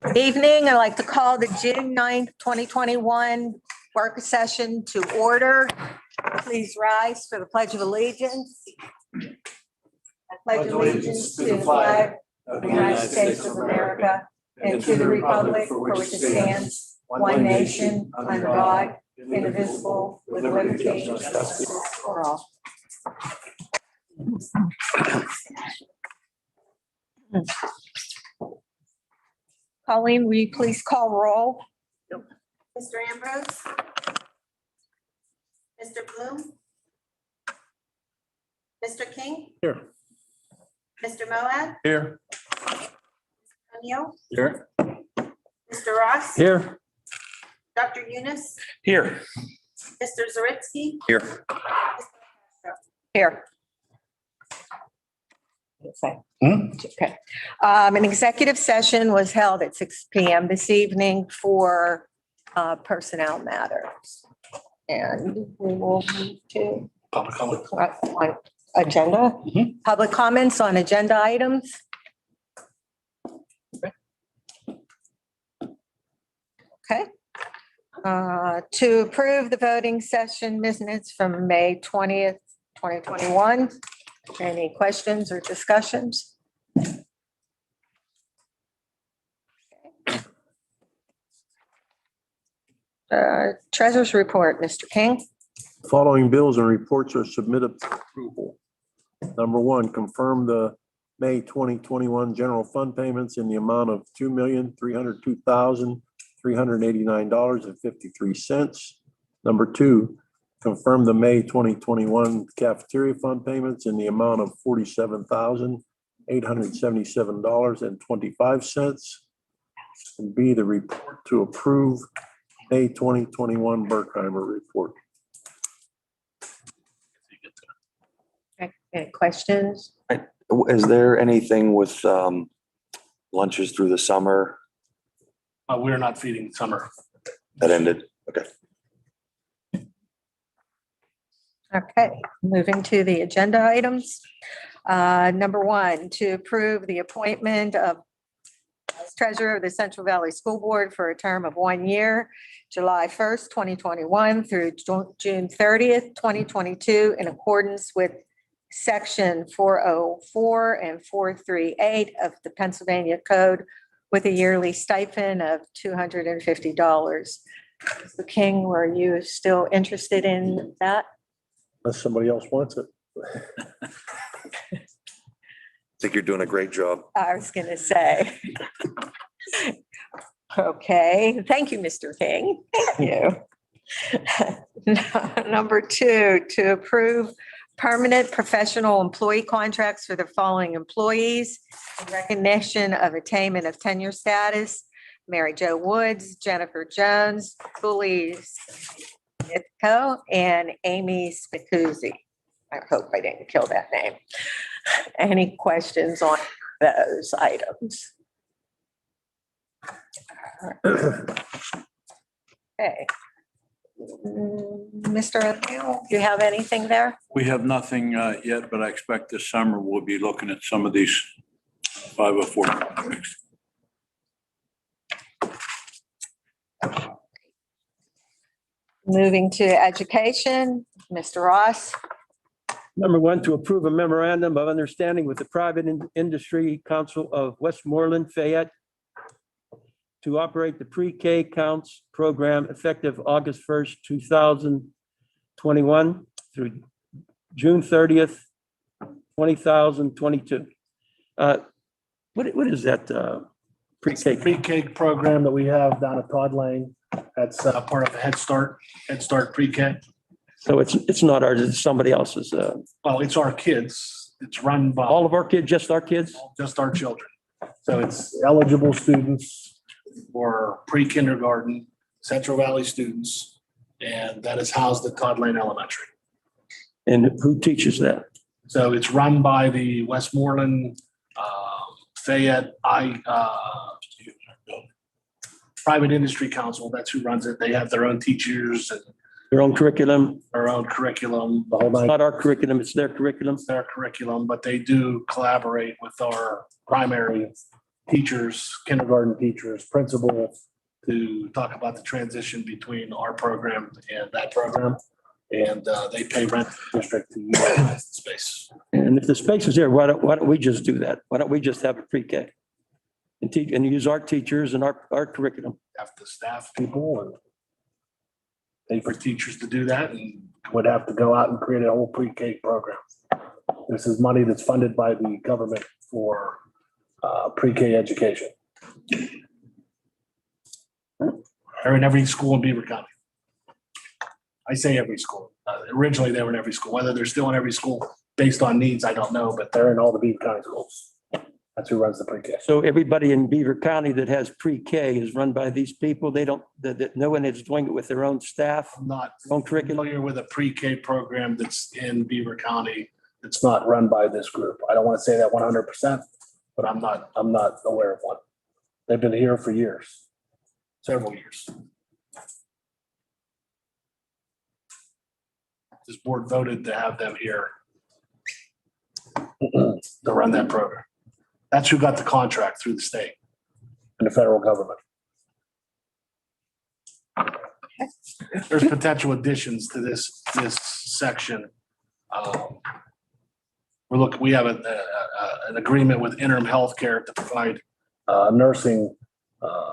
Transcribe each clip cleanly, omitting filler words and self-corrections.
Good evening. I'd like to call the June 9th, 2021 work session to order. Please rise for the Pledge of Allegiance. I pledge allegiance to the flag of the United States of America and to the republic for which it stands, one nation, under God, indivisible, with liberty and justice for all. Colleen, will you please call roll? Mr. Ambrose? Mr. Bloom? Mr. King? Here. Mr. Moab? Here. O'Neill? Here. Mr. Ross? Here. Dr. Eunice? Here. Mr. Zaritsky? Here. Here. Okay. An executive session was held at 6 p.m. this evening for personnel matters. And we will move to Public comment. on agenda. Public comments on agenda items. Okay. To approve the voting session minutes from May 20th, 2021. Any questions or discussions? Treasurer's report, Mr. King. Following bills and reports are submitted for approval. Number one, confirm the May 2021 general fund payments in the amount of $2,302,389.53. Number two, confirm the May 2021 cafeteria fund payments in the amount of $47,877.25. And B, the report to approve May 2021 Berkheimer report. Any questions? Is there anything with lunches through the summer We're not feeding summer. that ended? Okay. Okay, moving to the agenda items. Number one, to approve the appointment of as treasurer of the Central Valley School Board for a term of 1 year, July 1st, 2021 through June 30th, 2022, in accordance with Section 404 and 438 of the Pennsylvania Code, with a yearly stipend of $250. Mr. King, were you still interested in that? Unless somebody else wants it. I think you're doing a great job. I was going to say. Okay, thank you, Mr. King. Thank you. Number two, to approve permanent professional employee contracts for the following employees in recognition of attainment of tenure status: Mary Jo Woods, Jennifer Jones, Julie Itko, and Amy Spicuzzi. I hope I didn't kill that name. Any questions on those items? Okay. Mr. O'Neill, do you have anything there? We have nothing yet, but I expect this summer we'll be looking at some of these 504 projects. Moving to education, Mr. Ross. Number one, to approve a memorandum of understanding with the Private Industry Council of Westmoreland, Fayette, to operate the pre-K counts program effective August 1st, 2021 through June 30th, 2022. What is that pre-K? Pre-K program that we have down at Todd Lane. That's part of Head Start pre-K. So it's not ours, it's somebody else's. Well, it's our kids. It's run by All of our kids, just our kids? just our children. So it's eligible students for pre-kindergarten, Central Valley students, and that is housed at Todd Lane Elementary. And who teaches that? So it's run by the Westmoreland, Fayette, Private Industry Council. That's who runs it. They have their own teachers and Their own curriculum? their own curriculum, the whole It's night. not our curriculum, it's their curriculum. Their curriculum, but they do collaborate with our primary teachers, kindergarten teachers, principals, to talk about the transition between our program and that program. And they pay rent to the district to utilize the space. And if the space is there, why don't we just do that? Why don't we just have a pre-K? And teach, and use our teachers and our curriculum? Have to staff people and pay for teachers to do that, and would have to go out and create a whole pre-K program. This is money that's funded by the government for pre-K education. They're in every school in Beaver County. I say every school. Originally, they were in every school. Whether they're still in every school based on needs, I don't know, but they're in all the Beaver County schools. That's who runs the pre-K. So everybody in Beaver County that has pre-K is run by these people. They don't, that no one is doing it with their own staff, I'm not own curriculum. familiar with a pre-K program that's in Beaver County that's not run by this group. I don't want to say that 100%, but I'm not aware of one. They've been here for years, several years. This board voted to have them here to run that program. That's who got the contract through the state and the federal government. There's potential additions to this section. We have an agreement with Interim Healthcare to provide nursing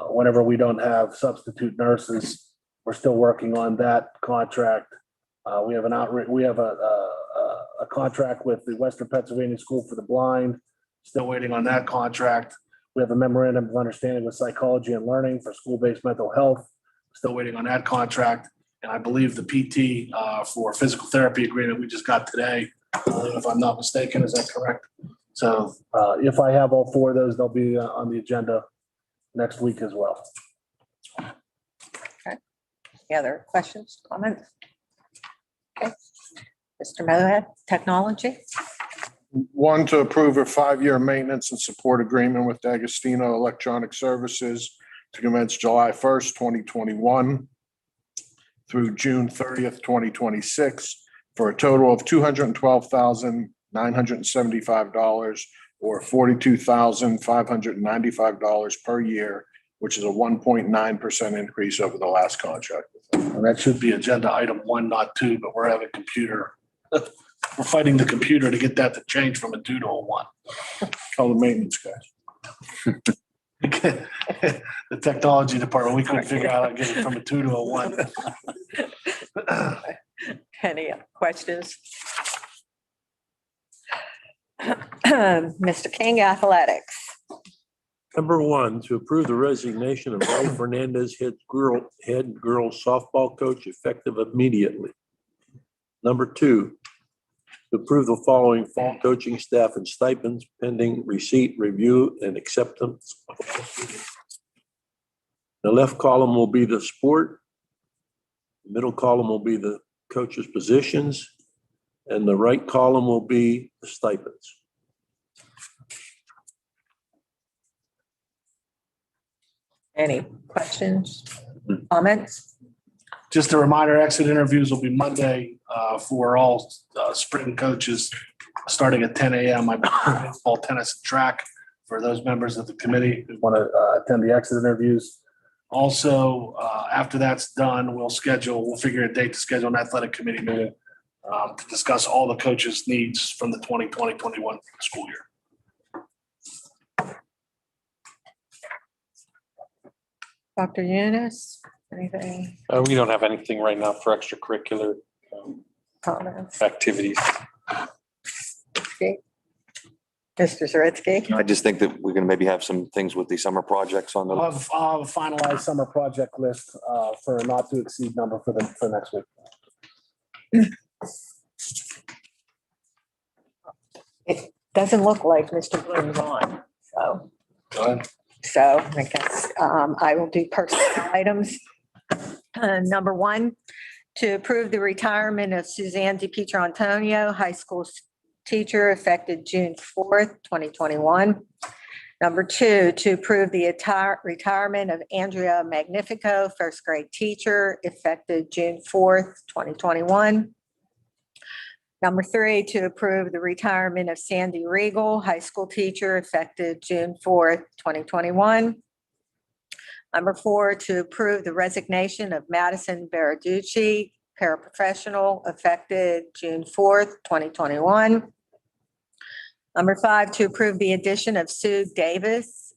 whenever we don't have substitute nurses. We're still working on that contract. We have a contract with the Western Pennsylvania School for the Blind. Still waiting on that contract. We have a memorandum of understanding with Psychology and Learning for school-based mental health. Still waiting on that contract. And I believe the PT for physical therapy agreement we just got today, if I'm not mistaken, is that correct? So if I have all four of those, they'll be on the agenda next week as well. Okay. Any other questions, comments? Okay. Mr. Moorhead, Technology. One, to approve a 5-year maintenance and support agreement with D'Agostino Electronic Services to commence July 1st, 2021 through June 30th, 2026 for a total of $212,975 or $42,595 per year, which is a 1.9% increase over the last contract. And that should be agenda item 1, not 2, but we're having computer. We're fighting the computer to get that to change from a 2 to a 1. Call the maintenance guys. The technology department, we couldn't figure out how to get it from a 2 to a 1. Any questions? Mr. King, Athletics. Number 1, to approve the resignation of Ray Fernandez, head girls softball coach, effective immediately. Number 2, to approve the following fall coaching staff and stipends pending receipt, review, and acceptance. The left column will be the sport. The middle column will be the coaches' positions, and the right column will be the stipends. Any questions, comments? Just a reminder, exit interviews will be Monday for all spring coaches, starting at 10 a.m. I believe all tennis and track for those members of the committee who want to attend the exit interviews. Also, after that's done, we'll figure a date to schedule an athletic committee meeting to discuss all the coaches' needs from the 2020-21 school year. Dr. Yunus, anything, We don't have anything right now for extracurricular comments? activities. Okay. Mr. Zaritsky? I just think that we're gonna maybe have some things with the summer projects on the. I'll have a finalized summer project list for a not to exceed number for next week. It doesn't look like Mr. Bloom's on, so. Go ahead. So I guess I will do personnel items. Number 1, to approve the retirement of Suzanne DePietro Antonio, high school teacher, effective June 4th, 2021. Number 2, to approve the retirement of Andrea Magnifico, first grade teacher, effective June 4th, 2021. Number 3, to approve the retirement of Sandy Regal, high school teacher, effective June 4th, 2021. Number 4, to approve the resignation of Madison Baraducci, paraprofessional, effective June 4th, 2021. Number 5, to approve the addition of Sue Davis,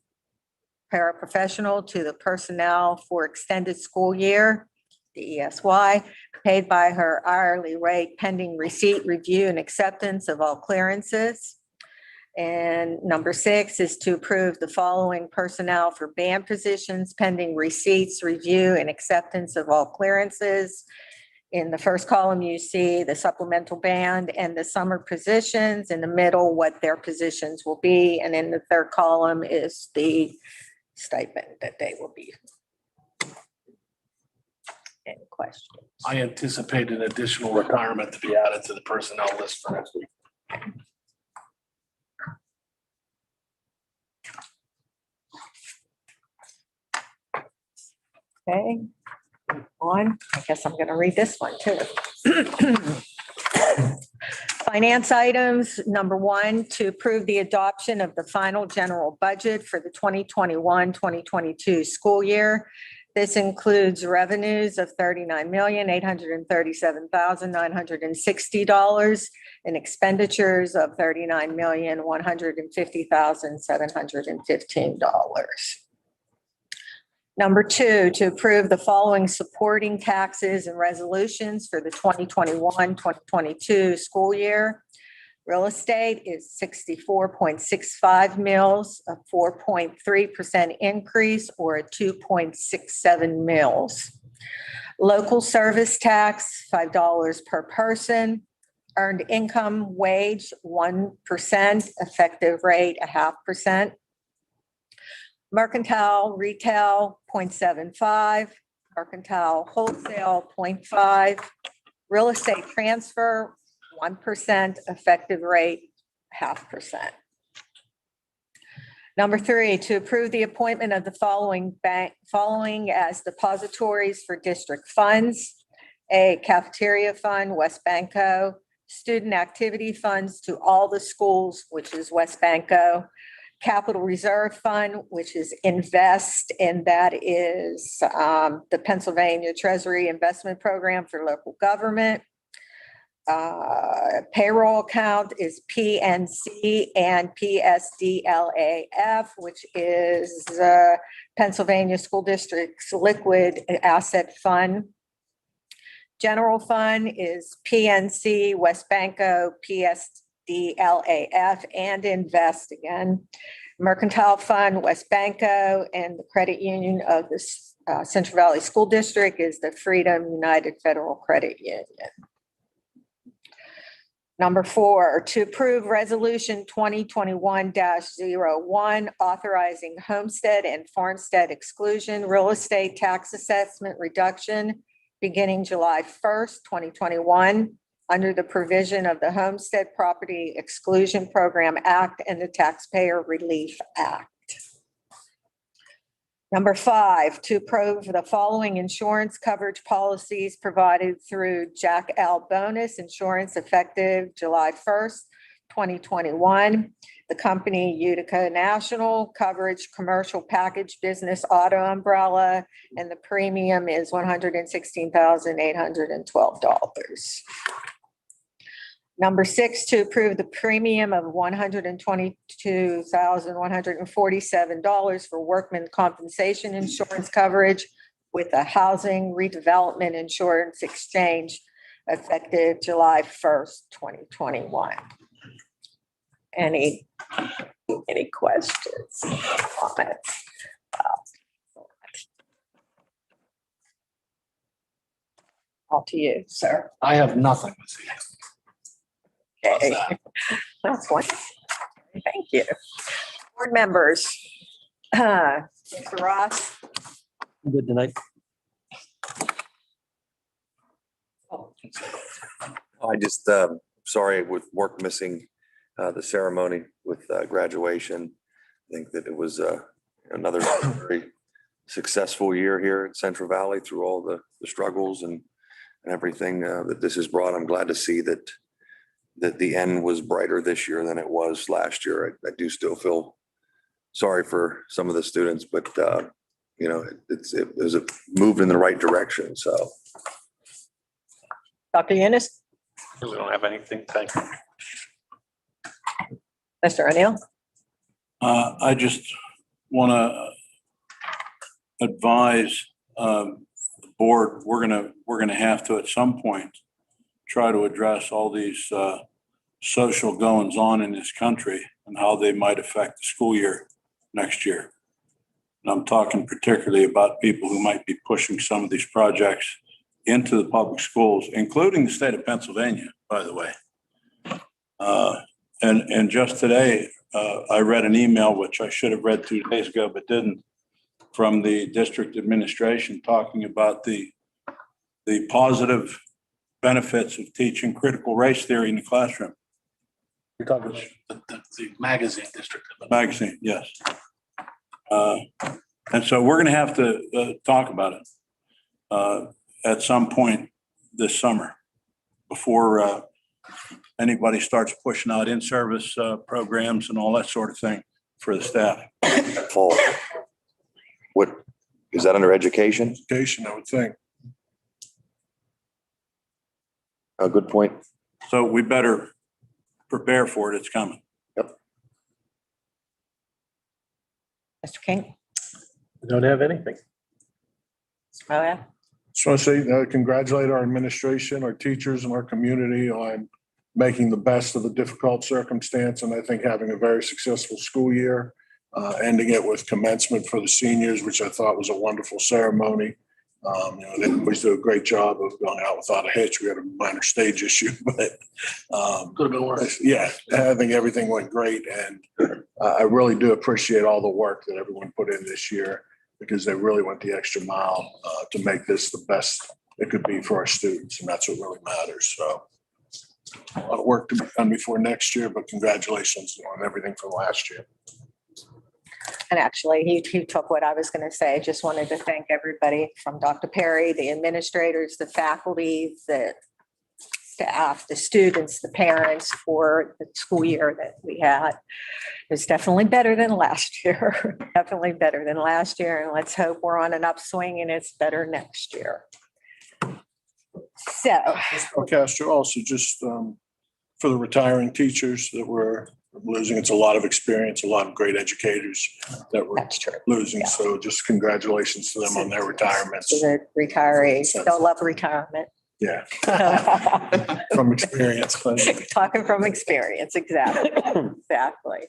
paraprofessional, to the personnel for extended school year, DESY, paid by her hourly rate pending receipt, review, and acceptance of all clearances. And number 6 is to approve the following personnel for band positions pending receipts, review, and acceptance of all clearances. In the first column, you see the supplemental band and the summer positions. In the middle, what their positions will be. And in the third column is the stipend that they will be. Any questions? I anticipate an additional retirement to be added to the personnel list for next week. Okay, on. I guess I'm going to read this one too. Finance items, number 1, to approve the adoption of the final general budget for the 2021-2022 school year. This includes revenues of $39,837,960 and expenditures of $39,150,715. Number 2, to approve the following supporting taxes and resolutions for the 2021-2022 school year. Real estate is 64.65 mils, a 4.3% increase, or a 2.67 mils. Local service tax, $5 per person. Earned income wage, 1%, effective rate, 0.5%. Mercantile retail, 0.75. Mercantile wholesale, 0.5. Real estate transfer, 1%, effective rate, 0.5%. Number 3, to approve the appointment of the following as depositories for district funds. A, cafeteria fund, West Banco. Student activity funds to all the schools, which is West Banco. Capital Reserve Fund, which is Invest, and that is the Pennsylvania Treasury Investment Program for local government. Payroll account is PNC and PSDLAF, which is Pennsylvania School District's Liquid Asset Fund. General Fund is PNC, West Banco, PSDLAF, and Invest again. Mercantile Fund, West Banco, and the credit union of the Central Valley School District is the Freedom United Federal Credit Union. Number 4, to approve Resolution 2021-01, authorizing homestead and farmstead exclusion real estate tax assessment reduction beginning July 1st, 2021, under the provision of the Homestead Property Exclusion Program Act and the Taxpayer Relief Act. Number 5, to approve the following insurance coverage policies provided through Jack L. Bonus Insurance effective July 1st, 2021. The company Utica National Coverage Commercial Package Business Auto Umbrella, and the premium is $116,812. Number 6, to approve the premium of $122,147 for workman compensation insurance coverage with a housing redevelopment insurance exchange effective July 1st, 2021. Any questions, comments? All to you, sir. I have nothing this evening. Okay. How's that? That's one. Thank you. Board members. Mr. Ross. Good tonight. I just, sorry, with work missing the ceremony with graduation. I think that it was another very successful year here at Central Valley through all the struggles and everything that this has brought. I'm glad to see that that the end was brighter this year than it was last year. I do still feel sorry for some of the students, but you know, it was a move in the right direction. So Dr. Yunus, Really don't have anything. Thank you. Mr. O'Neill? I just want to advise the board, we're gonna have to at some point try to address all these social goings on in this country and how they might affect the school year next year. And I'm talking particularly about people who might be pushing some of these projects into the public schools, including the state of Pennsylvania, by the way. And just today, I read an email, which I should have read 2 days ago, but didn't, from the district administration talking about the positive benefits of teaching critical race theory in the classroom. You're talking the magazine district. Magazine, yes. And so we're going to have to talk about it at some point this summer before anybody starts pushing out in-service programs and all that sort of thing for the staff. fall. What, is that under education? Education, I would think. A good point. So we better prepare for it. It's coming. Mr. King? I don't have anything. Mr. Moab? Just want to say, congratulate our administration, our teachers, and our community on making the best of the difficult circumstance, and I think having a very successful school year, ending it with commencement for the seniors, which I thought was a wonderful ceremony. They always do a great job of going out without a hitch. We had a minor stage issue, but Could have been worse. yeah, I think everything went great, and I really do appreciate all the work that everyone put in this year, because they really went the extra mile to make this the best it could be for our students, and that's what really matters. So a lot of work to be done before next year, but congratulations on everything from last year. And actually, he took what I was going to say. Just wanted to thank everybody from Dr. Perry, the administrators, the faculty, the staff, the students, the parents for the school year that we had. It's definitely better than last year. Definitely better than last year. And let's hope we're on an upswing and it's better next year. So, Castro, also just for the retiring teachers that we're losing, it's a lot of experience, a lot of great educators that we're that's true. losing. Yeah. So just congratulations to them on their retirements. To the retirees, they'll love retirement. Yeah, from experience. Talking from experience, exactly, exactly.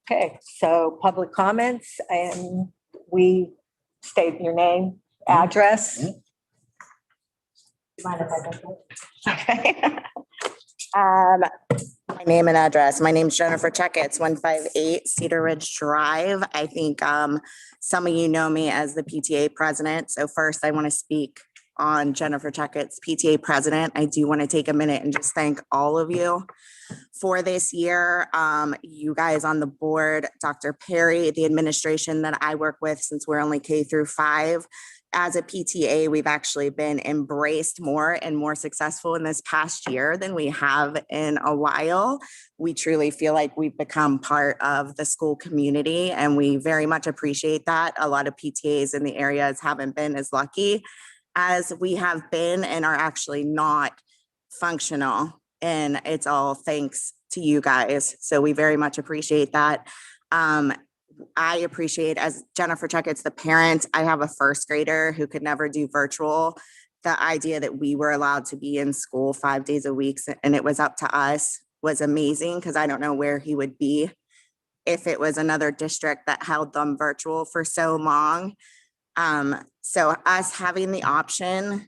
Okay, so public comments, and we state your name, address. Mind if I go first? Okay. My name and address. My name's Jennifer Chuckett. It's 158 Cedar Ridge Drive. I think some of you know me as the PTA president. So first I want to speak on Jennifer Chuckett's PTA president. I do want to take a minute and just thank all of you for this year. You guys on the board, Dr. Perry, the administration that I work with since we're only K through 5. As a PTA, we've actually been embraced more and more successful in this past year than we have in a while. We truly feel like we've become part of the school community, and we very much appreciate that. A lot of PTAs in the areas haven't been as lucky as we have been and are actually not functional. And it's all thanks to you guys. So we very much appreciate that. I appreciate, as Jennifer Chuckett's the parent, I have a first grader who could never do virtual. The idea that we were allowed to be in school 5 days a week and it was up to us was amazing, because I don't know where he would be if it was another district that held them virtual for so long. So us having the option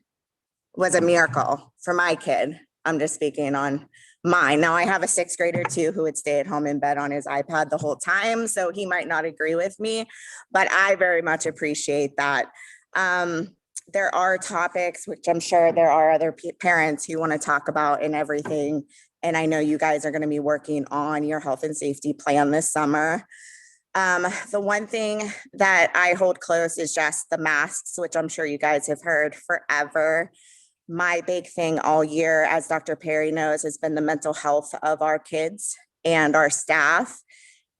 was a miracle for my kid. I'm just speaking on mine. Now I have a 6th grader too, who would stay at home in bed on his iPad the whole time. So he might not agree with me, but I very much appreciate that. There are topics, which I'm sure there are other parents who want to talk about and everything. And I know you guys are going to be working on your health and safety plan this summer. The one thing that I hold close is just the masks, which I'm sure you guys have heard forever. my big thing all year, as Dr. Perry knows, has been the mental health of our kids and our staff.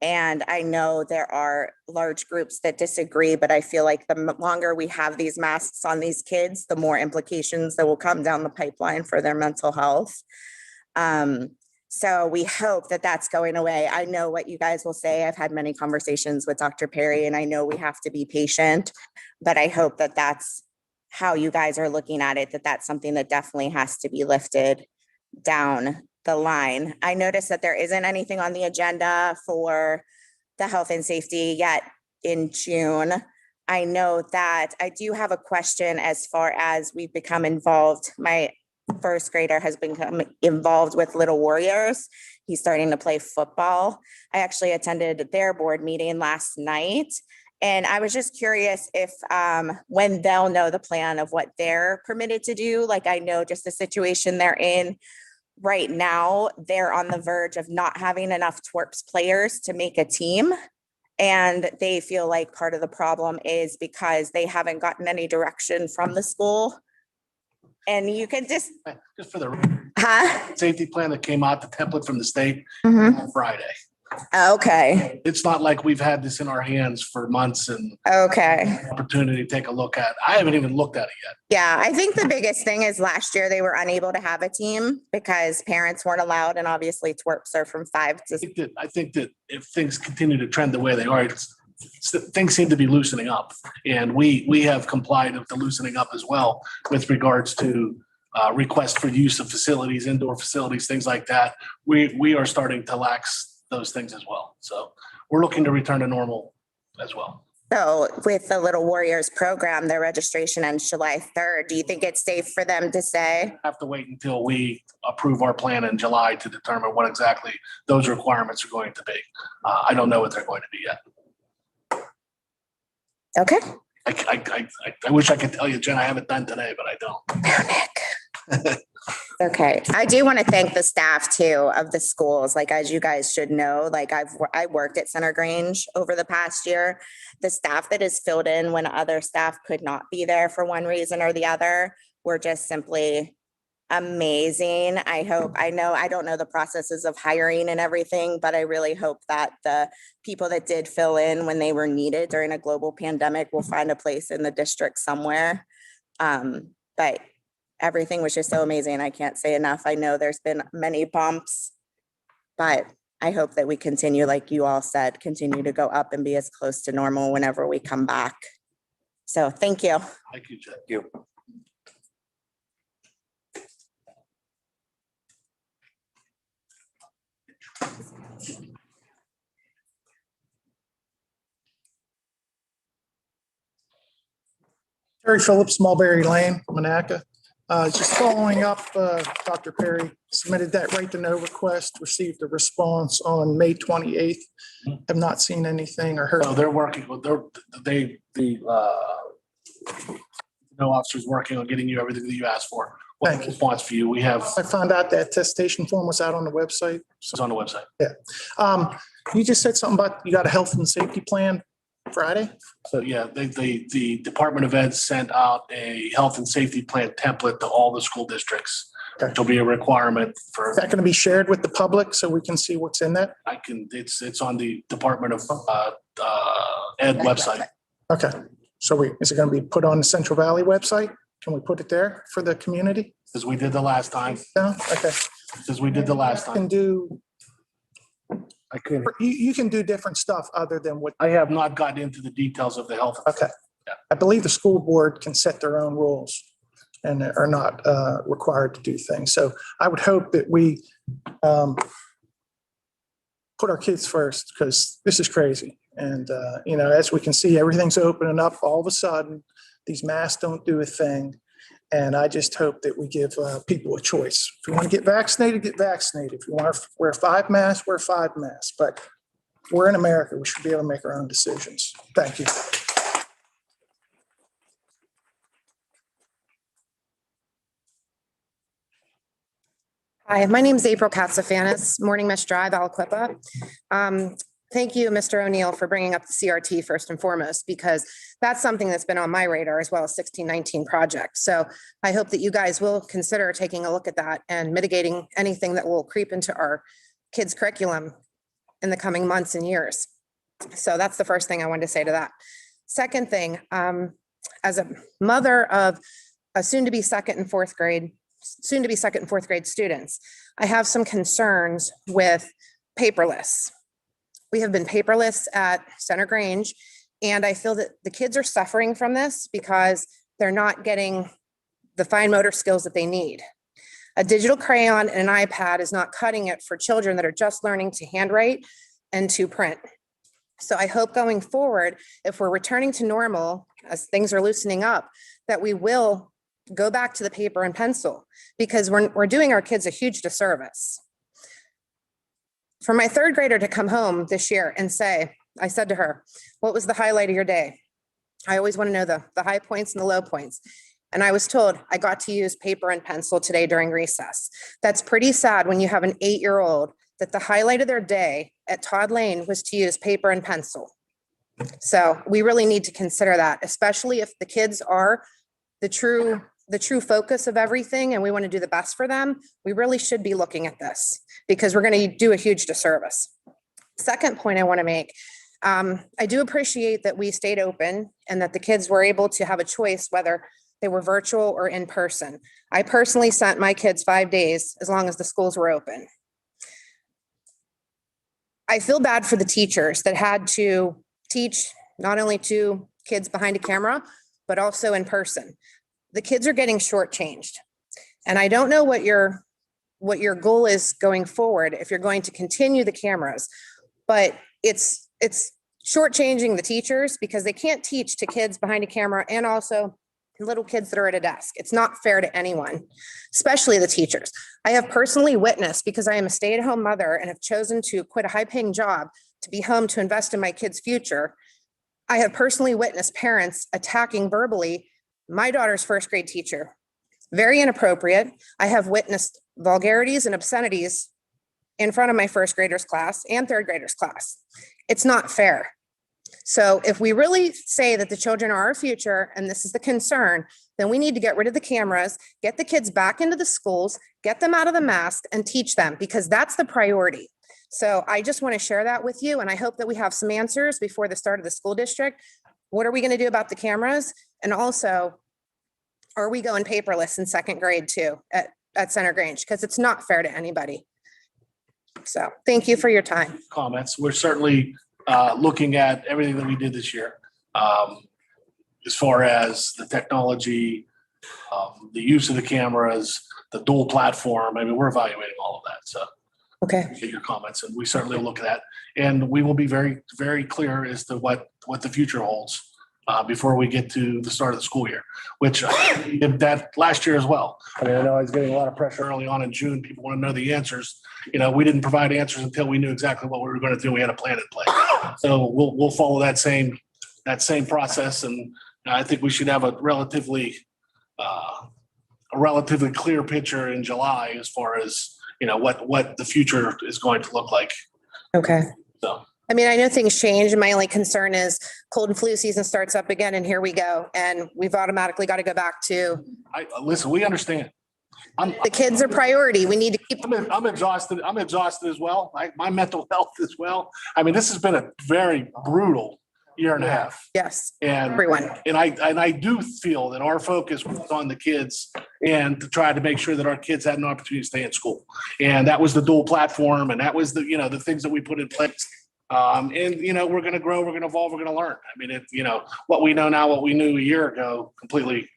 And I know there are large groups that disagree, but I feel like the longer we have these masks on these kids, the more implications that will come down the pipeline for their mental health. So we hope that that's going away. I know what you guys will say. I've had many conversations with Dr. Perry, and I know we have to be patient, but I hope that that's how you guys are looking at it, that that's something that definitely has to be lifted down the line. I noticed that there isn't anything on the agenda for the health and safety yet in June. I know that I do have a question as far as we've become involved. My first grader has become involved with Little Warriors. He's starting to play football. I actually attended their board meeting last night. And I was just curious if when they'll know the plan of what they're permitted to do. Like, I know just the situation they're in right now, they're on the verge of not having enough twerps players to make a team. And they feel like part of the problem is because they haven't gotten any direction from the school. And you can just, For the safety plan that came out, the template from the state on Friday. Okay, It's not like we've had this in our hands for months and okay. opportunity to take a look at. I haven't even looked at it yet. Yeah, I think the biggest thing is last year they were unable to have a team because parents weren't allowed, and obviously twerps are from 5 to. I think that if things continue to trend the way they are, things seem to be loosening up. And we have complied with the loosening up as well with regards to requests for use of facilities, indoor facilities, things like that. We are starting to lax those things as well. So we're looking to return to normal as well. So with the Little Warriors program, their registration ends July 3rd. Do you think it's safe for them to say? Have to wait until we approve our plan in July to determine what exactly those requirements are going to be. I don't know what they're going to be yet. Okay. I wish I could tell you, Jen, I haven't done today, but I don't. Okay. I do want to thank the staff too of the schools. Like, as you guys should know, like I worked at Center Grange over the past year. The staff that is filled in when other staff could not be there for one reason or the other were just simply amazing. I don't know the processes of hiring and everything, but I really hope that the people that did fill in when they were needed during a global pandemic will find a place in the district somewhere. But everything was just so amazing. I can't say enough. I know there's been many bumps, but I hope that we continue, like you all said, continue to go up and be as close to normal whenever we come back. So thank you. Thank you, Jen. Thank you. Paige Phillips, Mulberry Lane, Monaca. Just following up, Dr. Perry submitted that right to know request, received a response on May 28th. Have not seen anything or heard. So they're working with the officers working on getting you everything that you asked for. What Thank you. response for you? We have, I found out that attestation form was out on the website. it's on the website. You just said something about you got a health and safety plan Friday? So yeah, the Department of Ed sent out a health and safety plan template to all the school districts. Okay. It'll be a requirement for, Is that going to be shared with the public so we can see what's in that? it's on the Department of Ed website. Okay. So is it going to be put on the Central Valley website? Can we put it there for the community? As we did the last time, No? Okay. as we did the last Can time. do, I couldn't, you can do different stuff other than what, I have not gotten into the details of the health. okay. Yeah. I believe the school board can set their own rules and are not required to do things. So I would hope that we put our kids first, because this is crazy. And, as we can see, everything's opening up all of a sudden. These masks don't do a thing. And I just hope that we give people a choice. If you want to get vaccinated, get vaccinated. If you want to wear 5 masks, wear 5 masks. But we're in America. We should be able to make our own decisions. Thank you. Hi, my name is April Katsafanis, Morning Mesh Drive, Aliquippa. thank you, Mr. O'Neill, for bringing up the CRT first and foremost, because that's something that's been on my radar as well as 1619 project. So I hope that you guys will consider taking a look at that and mitigating anything that will creep into our kids' curriculum in the coming months and years. So that's the first thing I wanted to say to that. Second thing, as a mother of a soon-to-be second and fourth grade students, I have some concerns with paperless. We have been paperless at Center Grange, and I feel that the kids are suffering from this because they're not getting the fine motor skills that they need. A digital crayon and an iPad is not cutting it for children that are just learning to handwrite and to print. So I hope going forward, if we're returning to normal, as things are loosening up, that we will go back to the paper and pencil, because we're doing our kids a huge disservice. For my third grader to come home this year and say, I said to her, what was the highlight of your day? I always want to know the high points and the low points. And I was told I got to use paper and pencil today during recess. That's pretty sad when you have an 8-year-old that the highlight of their day at Todd Lane was to use paper and pencil. So we really need to consider that, especially if the kids are the true focus of everything and we want to do the best for them. We really should be looking at this because we're going to do a huge disservice. Second point I want to make, I do appreciate that we stayed open and that the kids were able to have a choice whether they were virtual or in person. I personally sent my kids 5 days as long as the schools were open. I feel bad for the teachers that had to teach not only to kids behind a camera, but also in person. The kids are getting shortchanged. And I don't know what your goal is going forward, if you're going to continue the cameras, but it's shortchanging the teachers because they can't teach to kids behind a camera and also little kids that are at a desk. It's not fair to anyone, especially the teachers. I have personally witnessed, because I am a stay-at-home mother and have chosen to quit a high-paying job to be home to invest in my kids' future. I have personally witnessed parents attacking verbally my daughter's first grade teacher. Very inappropriate. I have witnessed vulgarities and obscenities in front of my first graders class and third graders class. It's not fair. So if we really say that the children are our future and this is the concern, then we need to get rid of the cameras, get the kids back into the schools, get them out of the mask and teach them, because that's the priority. So I just want to share that with you. And I hope that we have some answers before the start of the school district. What are we going to do about the cameras? And also, are we going paperless in second grade too at Center Grange? Because it's not fair to anybody. So thank you for your time. Comments. We're certainly looking at everything that we did this year, as far as the technology, the use of the cameras, the dual platform. I mean, we're evaluating all of that. So Okay. get your comments, and we certainly will look at that. And we will be very, very clear as to what the future holds before we get to the start of the school year, which we did that last year as well. I mean, I know I was getting a lot of pressure early on in June. People want to know the answers. You know, we didn't provide answers until we knew exactly what we were going to do. We had a plan in place. So we'll follow that same process. And I think we should have a relatively clear picture in July as far as, you know, what the future is going to look like. Okay. So. I mean, I know things change. My only concern is cold and flu season starts up again and here we go. And we've automatically got to go back to. Listen, we understand. The kids are priority. We need to keep. I'm exhausted. I'm exhausted as well. My mental health as well. I mean, this has been a very brutal year and a half. Yes. And everyone. And I do feel that our focus was on the kids and to try to make sure that our kids had an opportunity to stay in school. And that was the dual platform. And that was the, you know, the things that we put in place. And, you know, we're going to grow, we're going to evolve, we're going to learn. I mean, you know, what we know now, what we knew a year ago, completely,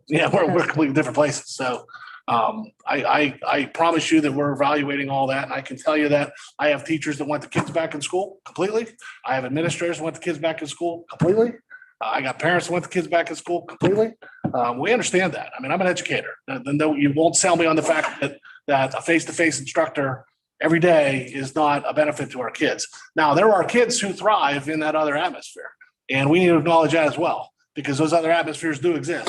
we're completely different places. So I promise you that we're evaluating all that. And I can tell you that I have teachers that want the kids back in school completely. I have administrators that want the kids back in school completely. I got parents that want the kids back in school completely. We understand that. I mean, I'm an educator. And you won't sell me on the fact that a face-to-face instructor every day is not a benefit to our kids. Now, there are kids who thrive in that other atmosphere, and we need to acknowledge that as well, because those other atmospheres do exist.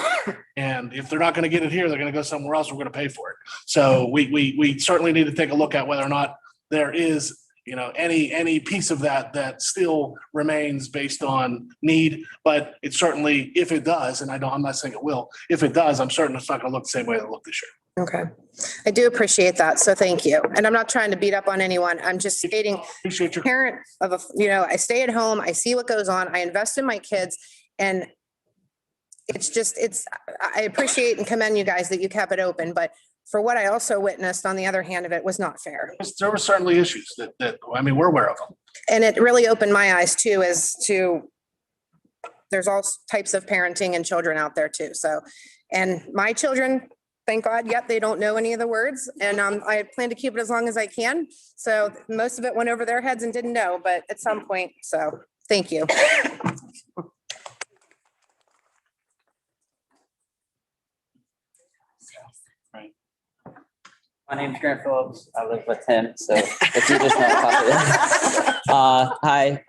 And if they're not going to get it here, they're going to go somewhere else. We're going to pay for it. So we certainly need to take a look at whether or not there is any piece of that still remains based on need, but it certainly, if it does, and I'm not saying it will, if it does, I'm certain it's not going to look the same way it looked this year. Okay. I do appreciate that. So thank you. And I'm not trying to beat up on anyone. I'm just stating Appreciate your. parent of I stay at home, I see what goes on, I invest in my kids, and I appreciate and commend you guys that you kept it open, but for what I also witnessed on the other hand of it was not fair. There were certainly issues that we're aware of them. And it really opened my eyes too, as to there's all types of parenting and children out there too. So, and my children, thank God, yet they don't know any of the words, and I plan to keep it as long as I can. So most of it went over their heads and didn't know, but at some point, so thank you. My name's Grant Phillips. I live with him, so if you just know hi,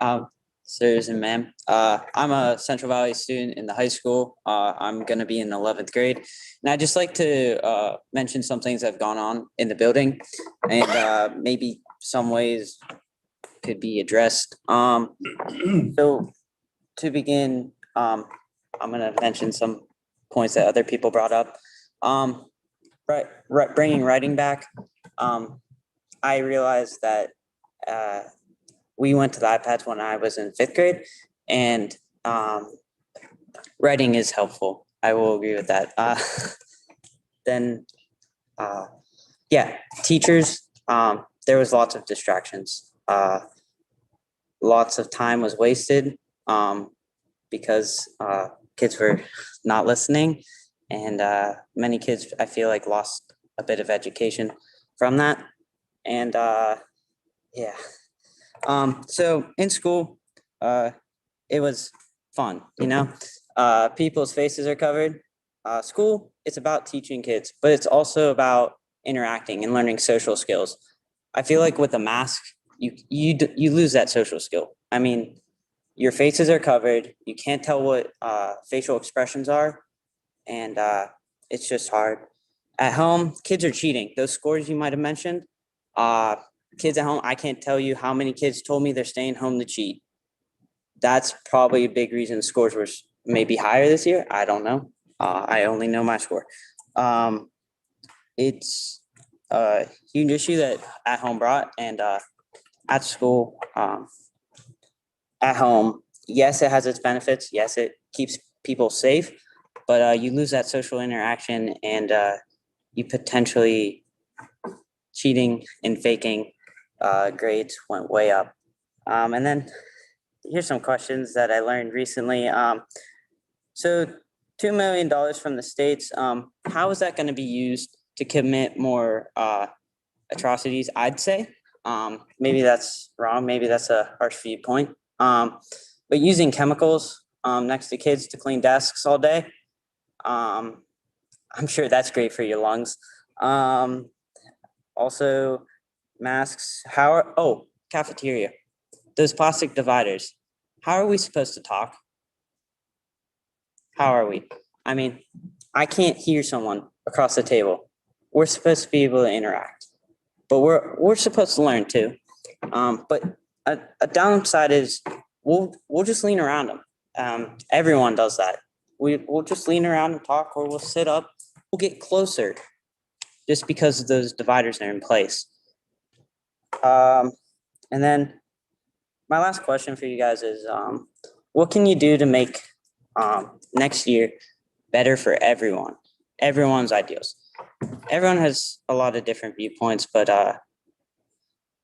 sirs and ma'am. I'm a Central Valley student in the high school. I'm going to be in 11th grade, and I'd just like to mention some things that have gone on in the building, and maybe some ways could be addressed. So to begin, I'm going to mention some points that other people brought up. Bringing writing back. I realized that we went to the iPads when I was in 5th grade, and writing is helpful. I will agree with that. Then, teachers, there was lots of distractions. Lots of time was wasted because kids were not listening. And many kids, I feel like, lost a bit of education from that. And so in school, it was fun, people's faces are covered. School, it's about teaching kids, but it's also about interacting and learning social skills. I feel like with a mask, you lose that social skill. I mean, your faces are covered. You can't tell what facial expressions are. And it's just hard. At home, kids are cheating. Those scores you might have mentioned, kids at home, I can't tell you how many kids told me they're staying home to cheat. That's probably a big reason scores were maybe higher this year. I don't know. I only know my score. It's a huge issue that at home brought, and at school, at home, yes, it has its benefits. Yes, it keeps people safe. But you lose that social interaction, and you potentially cheating and faking grades went way up. And then here's some questions that I learned recently. So $2 million from the states, how is that going to be used to commit more atrocities? I'd say maybe that's wrong. Maybe that's a harsh viewpoint. But using chemicals next to kids to clean desks all day, I'm sure that's great for your lungs. Also, masks. Cafeteria. Those plastic dividers. How are we supposed to talk? How are we? I mean, I can't hear someone across the table. We're supposed to be able to interact, but we're supposed to learn too. But a downside is we'll just lean around them. Everyone does that. We'll just lean around and talk, or we'll sit up. We'll get closer just because those dividers are in place. And then my last question for you guys is, what can you do to make next year better for everyone? Everyone's ideals. Everyone has a lot of different viewpoints, but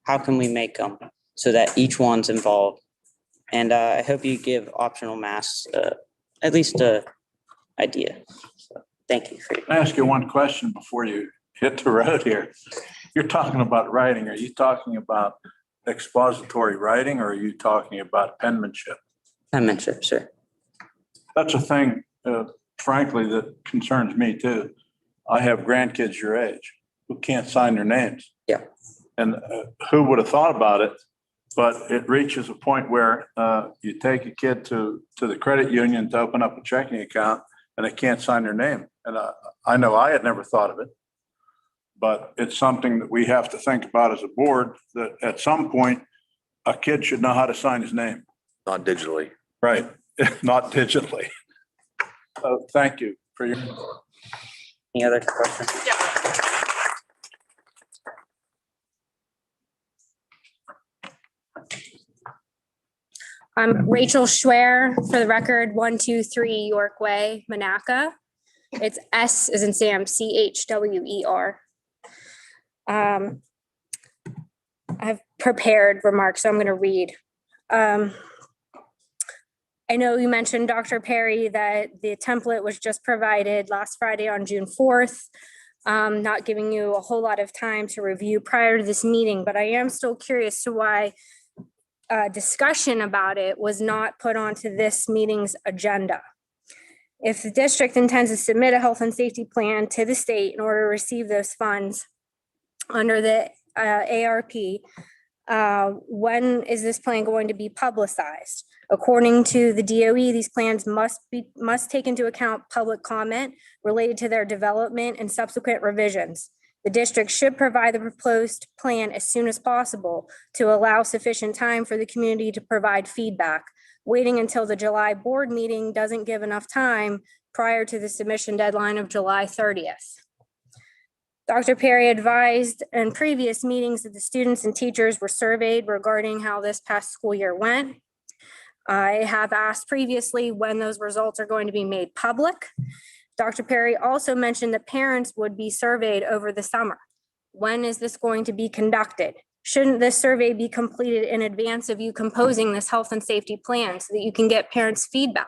how can we make them so that each one's involved? And I hope you give optional masks at least an idea. So, thank you. Can I ask you one question before you hit the road here? You're talking about writing. Are you talking about expository writing, or are you talking about penmanship? Penmanship, sir. That's a thing, frankly, that concerns me too. I have grandkids your age who can't sign their names. Yeah. And who would have thought about it? But it reaches a point where you take a kid to the credit union to open up a checking account, and they can't sign their name. And I know I had never thought of it, but it's something that we have to think about as a board, that at some point, a kid should know how to sign his name. Not digitally. Right, not digitally. So thank you for your. Any other questions? I'm Rachel Schwer, for the record, 123 York Way, Monaca. It's S as in Sam, CHWER. I've prepared remarks, so I'm going to read. I know you mentioned, Dr. Perry, that the template was just provided last Friday on June 4th. Not giving you a whole lot of time to review prior to this meeting, but I am still curious to why discussion about it was not put onto this meeting's agenda. If the district intends to submit a health and safety plan to the state in order to receive those funds under the ARP, when is this plan going to be publicized? According to the DOE, these plans must take into account public comment related to their development and subsequent revisions. The district should provide the proposed plan as soon as possible to allow sufficient time for the community to provide feedback. Waiting until the July board meeting doesn't give enough time prior to the submission deadline of July 30th. Dr. Perry advised in previous meetings that the students and teachers were surveyed regarding how this past school year went. I have asked previously when those results are going to be made public. Dr. Perry also mentioned that parents would be surveyed over the summer. When is this going to be conducted? Shouldn't this survey be completed in advance of you composing this health and safety plan so that you can get parents' feedback?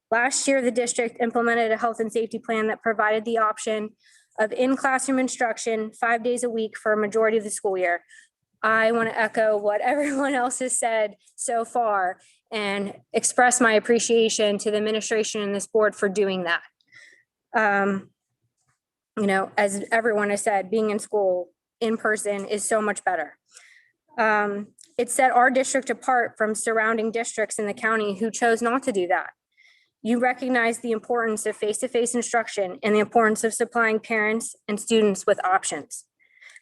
Last year, the district implemented a health and safety plan that provided the option of in-classroom instruction 5 days a week for a majority of the school year. I want to echo what everyone else has said so far and express my appreciation to the administration and this board for doing that. As everyone has said, being in school in person is so much better. It set our district apart from surrounding districts in the county who chose not to do that. You recognize the importance of face-to-face instruction and the importance of supplying parents and students with options.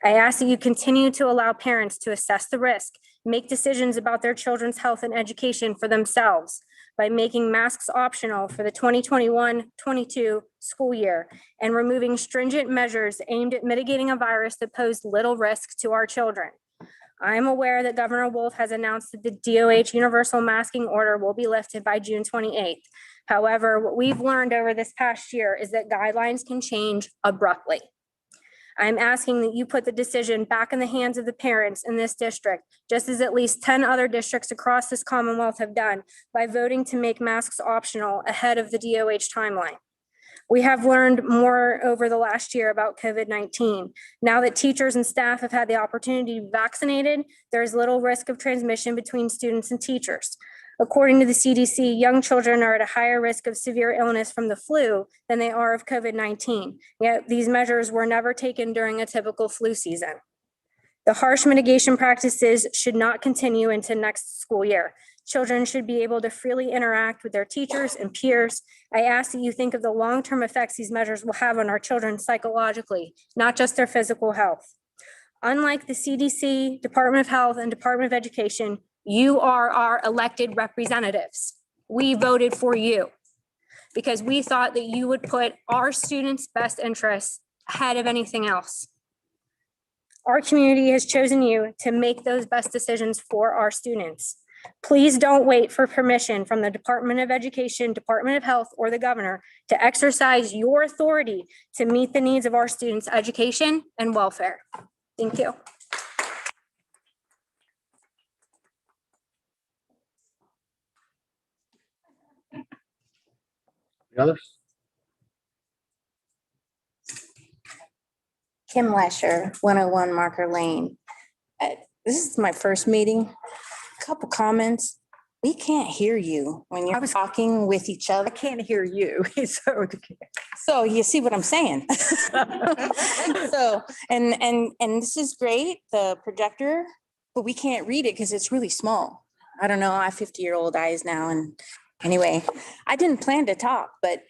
I ask that you continue to allow parents to assess the risk, make decisions about their children's health and education for themselves by making masks optional for the 2021-22 school year and removing stringent measures aimed at mitigating a virus that posed little risk to our children. I am aware that Governor Wolf has announced that the DOH universal masking order will be lifted by June 28th. However, what we've learned over this past year is that guidelines can change abruptly. I'm asking that you put the decision back in the hands of the parents in this district, just as at least 10 other districts across this Commonwealth have done by voting to make masks optional ahead of the DOH timeline. We have learned more over the last year about COVID-19. Now that teachers and staff have had the opportunity to be vaccinated, there is little risk of transmission between students and teachers. According to the CDC, young children are at a higher risk of severe illness from the flu than they are of COVID-19. Yet these measures were never taken during a typical flu season. The harsh mitigation practices should not continue into next school year. Children should be able to freely interact with their teachers and peers. I ask that you think of the long-term effects these measures will have on our children psychologically, not just their physical health. Unlike the CDC, Department of Health, and Department of Education, you are our elected representatives. We voted for you because we thought that you would put our students' best interests ahead of anything else. Our community has chosen you to make those best decisions for our students. Please don't wait for permission from the Department of Education, Department of Health, or the governor to exercise your authority to meet the needs of our students' education and welfare. Thank you. The others? Kim Lesher, 101 Marker Lane. This is my first meeting. Couple comments. We can't hear you when you're talking with each other. I can't hear you. So you see what I'm saying? So, and this is great, the projector, but we can't read it because it's really small. I don't know, I have 50-year-old eyes now. And anyway, I didn't plan to talk, but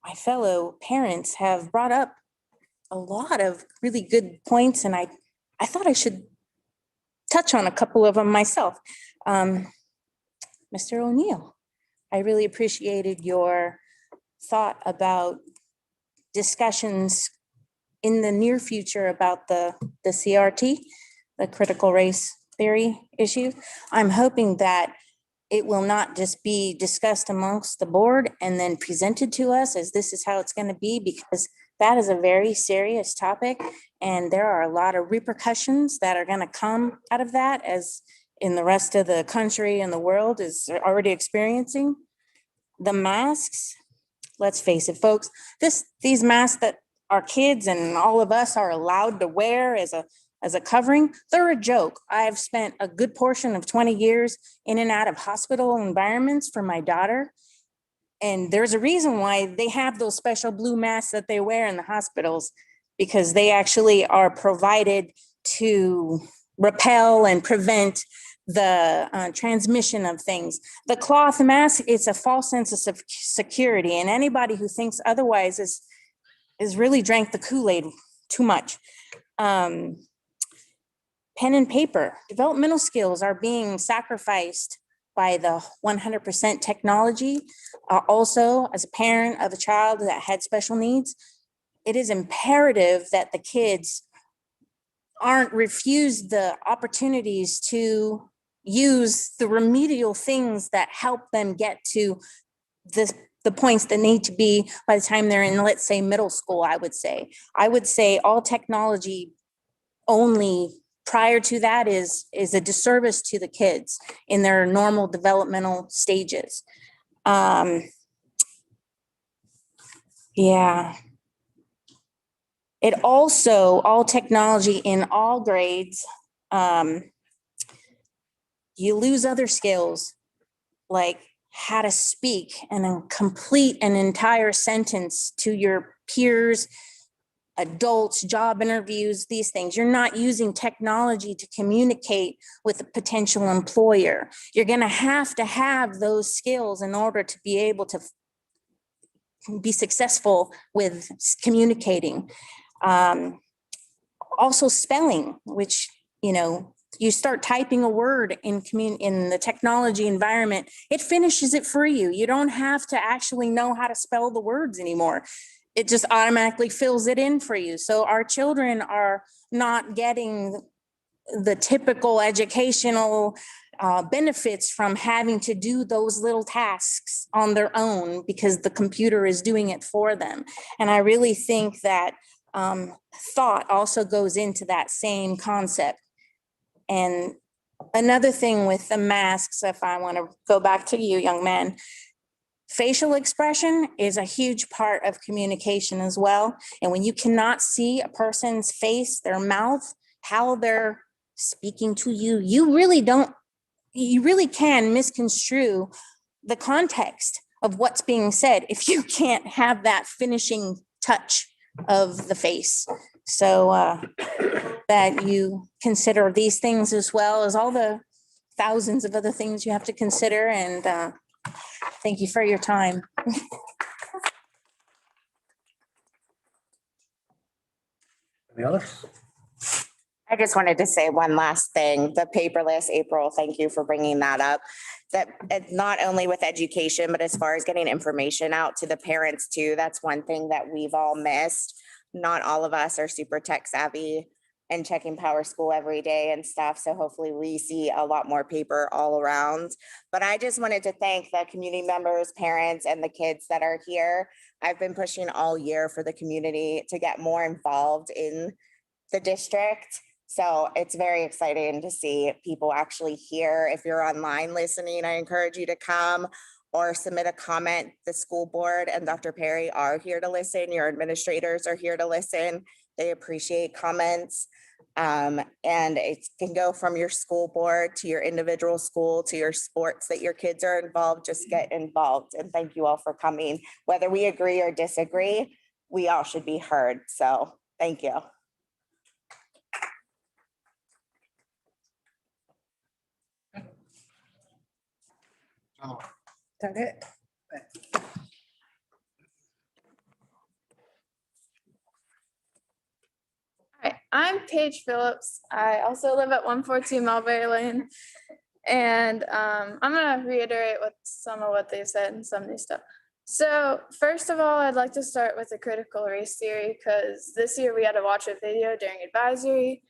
my fellow parents have brought up a lot of really good points, and I thought I should touch on a couple of them myself. Mr. O'Neill, I really appreciated your thought about discussions in the near future about the CRT, the critical race theory issue. I'm hoping that it will not just be discussed amongst the board and then presented to us as this is how it's going to be, because that is a very serious topic. And there are a lot of repercussions that are going to come out of that, as in the rest of the country and the world is already experiencing. The masks, let's face it, folks, these masks that our kids and all of us are allowed to wear as a covering, they're a joke. I've spent a good portion of 20 years in and out of hospital environments for my daughter. And there's a reason why they have those special blue masks that they wear in the hospitals, because they actually are provided to repel and prevent the transmission of things. The cloth mask, it's a false sense of security, and anybody who thinks otherwise is really drank the Kool-Aid too much. Pen and paper, developmental skills are being sacrificed by the 100% technology. Also, as a parent of a child that had special needs, it is imperative that the kids aren't refused the opportunities to use the remedial things that help them get to the points that need to be by the time they're in, let's say, middle school. I would say all technology only prior to that is a disservice to the kids in their normal developmental stages. Yeah. It also, all technology in all grades, you lose other skills like how to speak and complete an entire sentence to your peers, adults, job interviews, these things. You're not using technology to communicate with a potential employer. You're going to have those skills in order to be able to be successful with communicating. Also spelling, which, you start typing a word in the technology environment, it finishes it for you. You don't have to actually know how to spell the words anymore. It just automatically fills it in for you. So our children are not getting the typical educational benefits from having to do those little tasks on their own because the computer is doing it for them. And I really think that thought also goes into that same concept. And another thing with the masks, if I want to go back to you, young man, facial expression is a huge part of communication as well. And when you cannot see a person's face, their mouth, how they're speaking to you, you really can misconstrue the context of what's being said if you can't have that finishing touch of the face. So that you consider these things as well as all the thousands of other things you have to consider. And thank you for your time. Any others? I just wanted to say one last thing, the paperless, April, thank you for bringing that up. That not only with education, but as far as getting information out to the parents too, that's one thing that we've all missed. Not all of us are super tech savvy and checking Power School every day and stuff. So hopefully we see a lot more paper all around. But I just wanted to thank the community members, parents, and the kids that are here. I've been pushing all year for the community to get more involved in the district. So it's very exciting to see people actually here. If you're online listening, I encourage you to come or submit a comment. The school board and Dr. Perry are here to listen. Your administrators are here to listen. They appreciate comments. And it can go from your school board to your individual school to your sports that your kids are involved. Just get involved. And thank you all for coming. Whether we agree or disagree, we all should be heard. So thank you. Is that it? Hi, I'm Paige Phillips. I also live at 142 Mulberry Lane. And I'm gonna reiterate some of what they said and some new stuff. So first of all, I'd like to start with the critical race theory, because this year we had to watch a video during advisory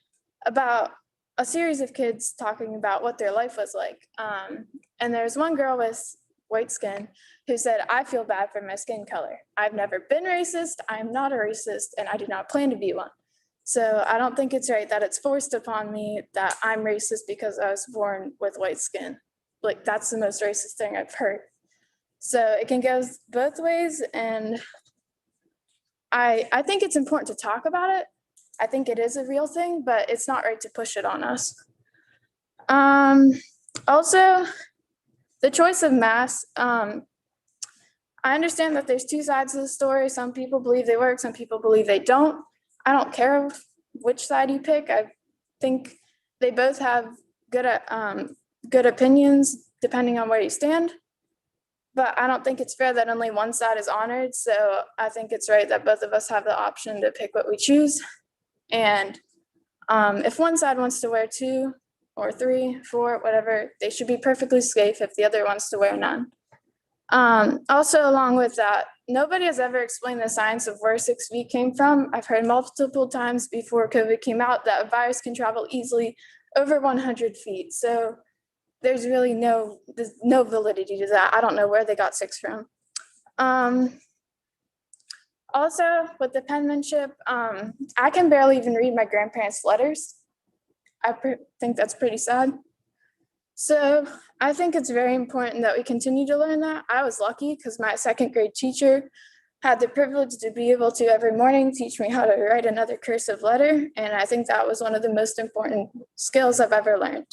about a series of kids talking about what their life was like. And there's one girl with white skin who said, "I feel bad for my skin color. I've never been racist. I'm not a racist, and I do not plan to be one. So I don't think it's right that it's forced upon me that I'm racist because I was born with white skin. Like, that's the most racist thing I've heard. So it can go both ways, and I think it's important to talk about it. I think it is a real thing, but it's not right to push it on us. Also, the choice of masks. I understand that there's two sides of the story. Some people believe they work, some people believe they don't. I don't care which side you pick. I think they both have good opinions depending on where you stand. But I don't think it's fair that only one side is honored. So I think it's right that both of us have the option to pick what we choose. And if one side wants to wear 2 or 3, 4, whatever, they should be perfectly safe if the other wants to wear none. Also, along with that, nobody has ever explained the science of where 6 feet came from. I've heard multiple times before COVID came out that a virus can travel easily over 100 feet. So there's really no validity to that. I don't know where they got 6 from. Also, with the penmanship, I can barely even read my grandparents' letters. I think that's pretty sad. So I think it's very important that we continue to learn that. I was lucky because my 2nd grade teacher had the privilege to be able to every morning teach me how to write another cursive letter. And I think that was one of the most important skills I've ever learned.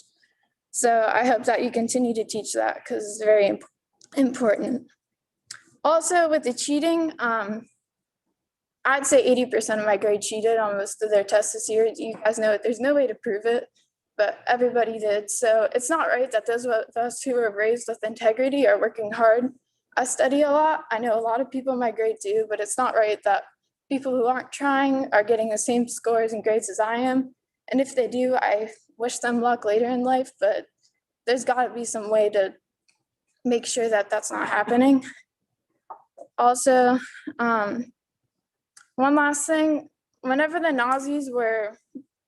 So I hope that you continue to teach that because it's very important. Also, with the cheating, I'd say 80% of my grade cheated on most of their tests this year. You guys know it. There's no way to prove it, but everybody did. So it's not right that those of us who were raised with integrity are working hard. I study a lot. I know a lot of people in my grade do, but it's not right that people who aren't trying are getting the same scores and grades as I am. And if they do, I wish them luck later in life, but there's got to be some way to make sure that that's not happening. Also, one last thing, whenever the Nazis were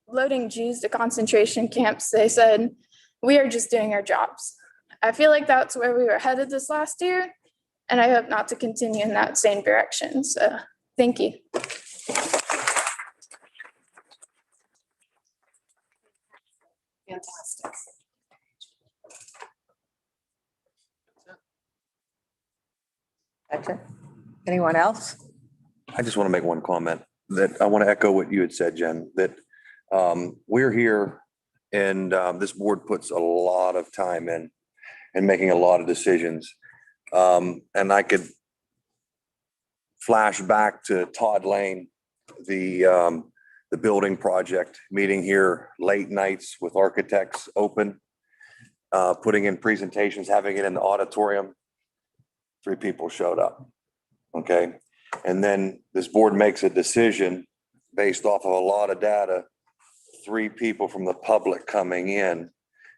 loading Jews to concentration camps, they said, "We are just doing our jobs." I feel like that's where we were headed this last year, and I hope not to continue in that same direction. So thank you. Fantastic. That's it. Anyone else? I just want to make one comment that I want to echo what you had said, Jen, that we're here and this board puts a lot of time in and making a lot of decisions. And I could flash back to Todd Lane, the building project, meeting here late nights with architects open, putting in presentations, having it in the auditorium. 3 people showed up. Okay. And then this board makes a decision based off of a lot of data, 3 people from the public coming in.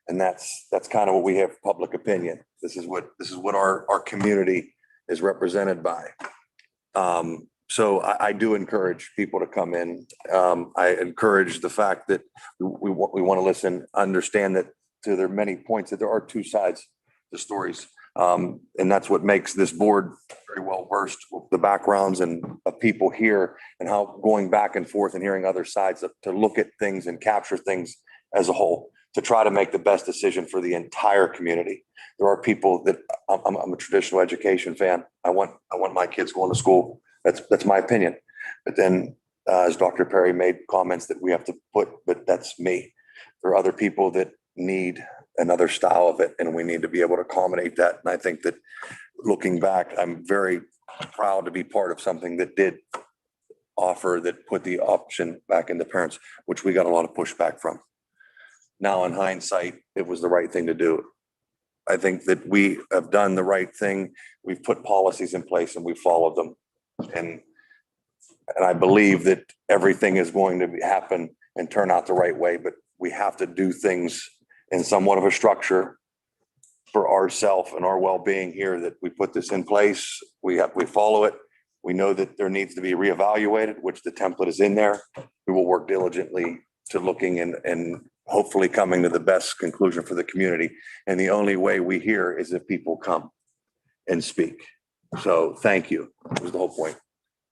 And that's kind of what we have, public opinion. This is what our community is represented by. So I do encourage people to come in. I encourage the fact that we want to listen, understand that to their many points that there are 2 sides to stories. And that's what makes this board very well versed with the backgrounds and of people here and how going back and forth and hearing other sides to look at things and capture things as a whole, to try to make the best decision for the entire community. There are people that I'm a traditional education fan. I want my kids going to school. That's my opinion. But then as Dr. Perry made comments that we have to put, but that's me. There are other people that need another style of it, and we need to be able to accommodate that. And I think that looking back, I'm very proud to be part of something that did offer, that put the option back into parents, which we got a lot of pushback from. Now, in hindsight, it was the right thing to do. I think that we have done the right thing. We've put policies in place and we've followed them. And And I believe that everything is going to happen and turn out the right way, but we have to do things in somewhat of a structure for ourselves and our well-being here, that we put this in place. We follow it. We know that there needs to be reevaluated, which the template is in there. We will work diligently to looking and hopefully coming to the best conclusion for the community. And the only way we hear is if people come and speak. So thank you. That was the whole point.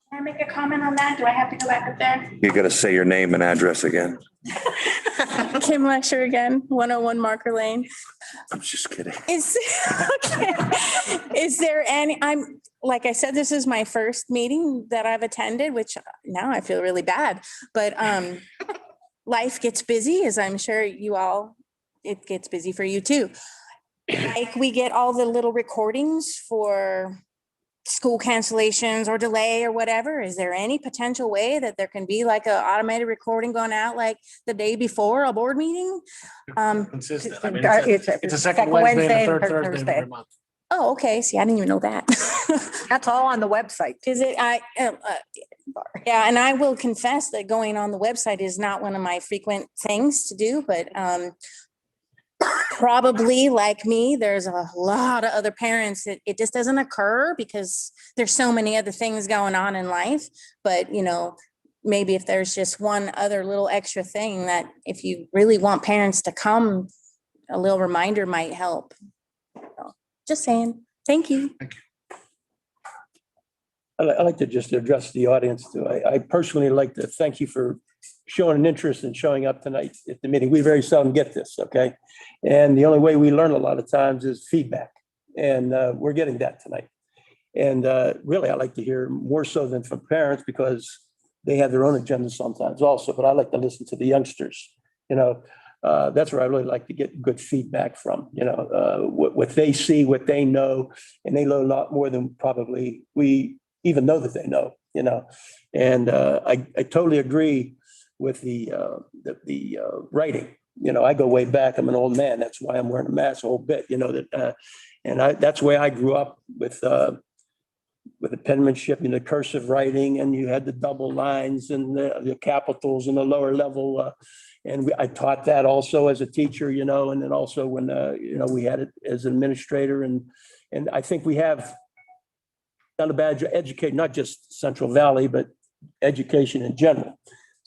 Can I make a comment on that? Do I have to go back up there? You got to say your name and address again. Kim Lecture again, 101 Marker Lane. I'm just kidding. Is there any, like I said, this is my first meeting that I've attended, which now I feel really bad, but life gets busy, as I'm sure it gets busy for you too. Like we get all the little recordings for school cancellations or delay or whatever. Is there any potential way that there can be like an automated recording going out like the day before a board meeting? Consistent. I mean, It's it's a second Wednesday and a third Thursday of Thursday. every month. Oh, okay. See, I didn't even know that. That's all on the website. Is it? Yeah, and I will confess that going on the website is not one of my frequent things to do, but probably like me, there's a lot of other parents that it just doesn't occur because there's so many other things going on in life. But, maybe if there's just one other little extra thing that if you really want parents to come, a little reminder might help. Just saying. Thank you. I'd like to just address the audience too. I personally like to thank you for showing an interest in showing up tonight at the meeting. We very seldom get this, okay? And the only way we learn a lot of times is feedback. And we're getting that tonight. And really, I like to hear more so than from parents because they have their own agendas sometimes also, but I like to listen to the youngsters. That's where I really like to get good feedback from, what they see, what they know, and they know a lot more than probably we even know that they know, and I totally agree with the writing. I go way back. I'm an old man. That's why I'm wearing a mask a whole bit, that's why I grew up with the penmanship and the cursive writing, and you had the double lines and the capitals and the lower level. And I taught that also as a teacher, and then also when, we had it as an administrator. And I think we have done a bad job educating, not just Central Valley, but education in general.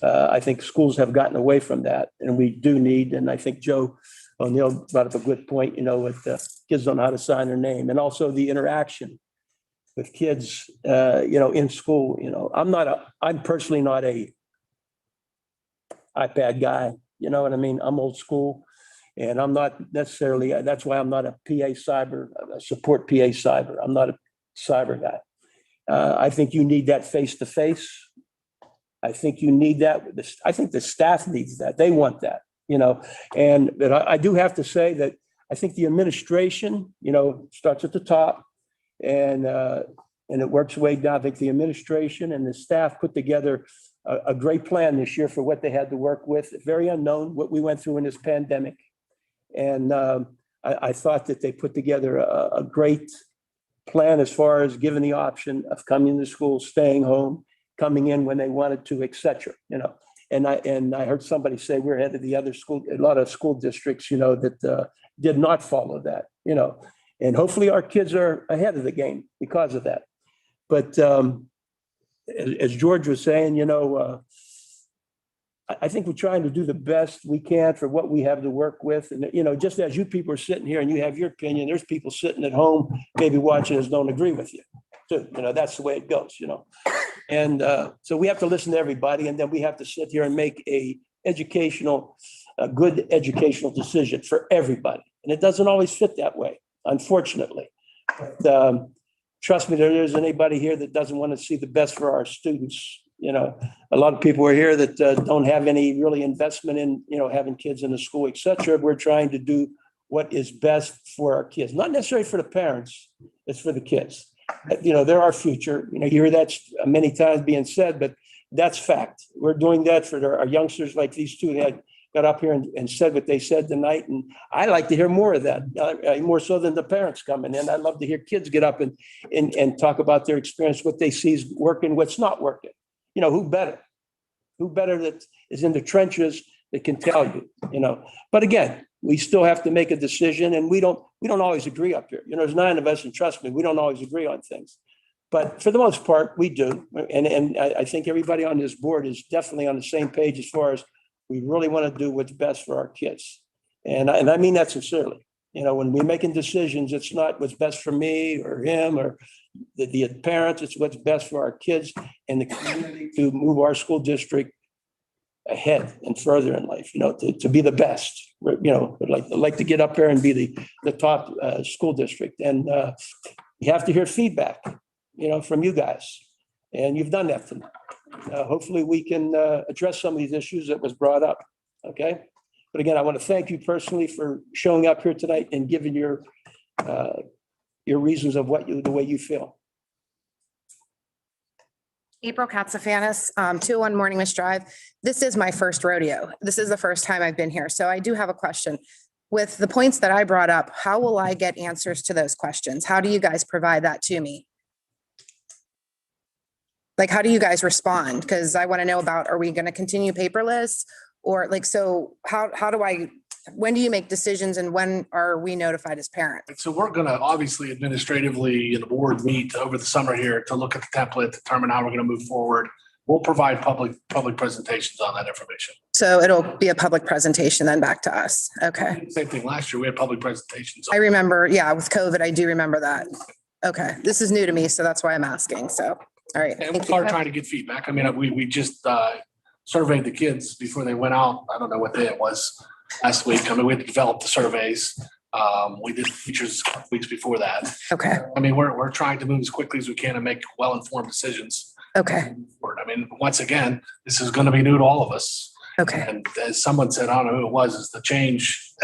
I think schools have gotten away from that, and we do need, and I think Joe O'Neill brought up a good point, with kids don't know how to sign their name, and also the interaction with kids, in school. I'm personally not a iPad guy, you know what I mean? I'm old school, and I'm not necessarily, that's why I'm not a support PA cyber. I'm not a cyber guy. I think you need that face-to-face. I think you need that. I think the staff needs that. They want that, but I do have to say that I think the administration, starts at the top and it works way down. I think the administration and the staff put together a great plan this year for what they had to work with. Very unknown what we went through in this pandemic. And I thought that they put together a great plan as far as giving the option of coming to school, staying home, coming in when they wanted to, et cetera, And I heard somebody say we're ahead of the other school, a lot of school districts, that did not follow that, and hopefully our kids are ahead of the game because of that. But as George was saying, I think we're trying to do the best we can for what we have to work with. And, just as you people are sitting here and you have your opinion, there's people sitting at home, maybe watching us don't agree with you too. That's the way it goes, And so we have to listen to everybody, and then we have to sit here and make a good educational decision for everybody. And it doesn't always fit that way, unfortunately. But, trust me, there isn't anybody here that doesn't want to see the best for our students. A lot of people are here that don't have any really investment in, having kids in the school, et cetera. We're trying to do what is best for our kids, not necessarily for the parents, it's for the kids. They're our future. You hear that many times being said, but that's fact. We're doing that for our youngsters like these two that got up here and said what they said tonight. And I like to hear more of that, more so than the parents coming in. I love to hear kids get up and talk about their experience, what they see is working, what's not working. who better? Who better that is in the trenches that can tell you, But again, we still have to make a decision, and we don't always agree up here. There's 9 of us, and trust me, we don't always agree on things. But for the most part, we do. And I think everybody on this board is definitely on the same page as far as we really want to do what's best for our kids. And I mean that sincerely. When we're making decisions, it's not what's best for me or him or the parents, it's what's best for our kids and the community to move our school district ahead and further in life, to be the best. Like to get up there and be the top school district. And you have to hear feedback, from you guys. And you've done that tonight. Hopefully we can address some of these issues that was brought up. Okay. But again, I want to thank you personally for showing up here tonight and giving your reasons of the way you feel. April Katsafanis, 201 Morning Mist Drive. This is my first rodeo. This is the first time I've been here. So I do have a question. With the points that I brought up, how will I get answers to those questions? How do you guys provide that to me? Like, how do you guys respond? Because I want to know about, are we going to continue paperless? Or so when do you make decisions and when are we notified as parents? So we're going to obviously administratively in the board meet over the summer here to look at the template, determine how we're going to move forward. We'll provide public presentations on that information. So it'll be a public presentation then back to us. Okay. Same thing last year. We had public presentations. I remember, with COVID, I do remember that. Okay. This is new to me, so that's why I'm asking. So, all right. And we are trying to get feedback. I mean, we just surveyed the kids before they went out. I don't know what day it was last week. I mean, we had developed the surveys. We did features weeks before that. Okay. I mean, we're trying to move as quickly as we can and make well-informed decisions. Okay. I mean, once again, this is going to be new to all of us. Okay. And as someone said, I don't know who it was, is the change.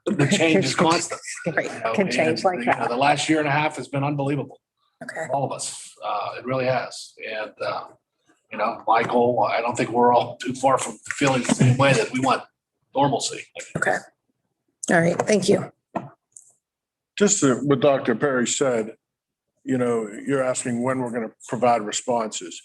The change is constant. Great. Can change like that. The last year and a half has been unbelievable. Okay. All of us. It really has. And, Michael, I don't think we're all too far from feeling the same way that we want normalcy. Okay. All right. Thank you. Just what Dr. Perry said, you're asking when we're going to provide responses.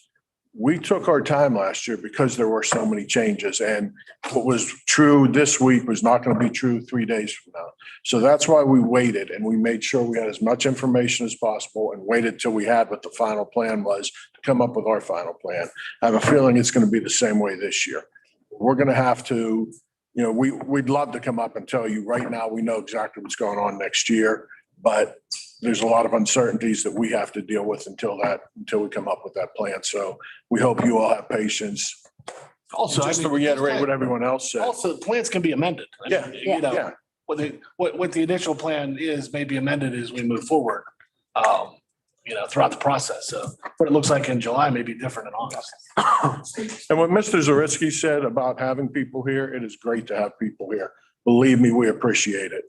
We took our time last year because there were so many changes, and what was true this week was not going to be true 3 days from now. So that's why we waited, and we made sure we had as much information as possible and waited till we had what the final plan was to come up with our final plan. I have a feeling it's going to be the same way this year. We're going to have to, we'd love to come up and tell you right now, we know exactly what's going on next year, but there's a lot of uncertainties that we have to deal with until we come up with that plan. So we hope you all have patience. Also, Just to reiterate what everyone else said. Also, plans can be amended. Yeah. What the initial plan is may be amended as we move forward, throughout the process. So what it looks like in July may be different in August. And what Mr. Zaritsky said about having people here, it is great to have people here. Believe me, we appreciate it.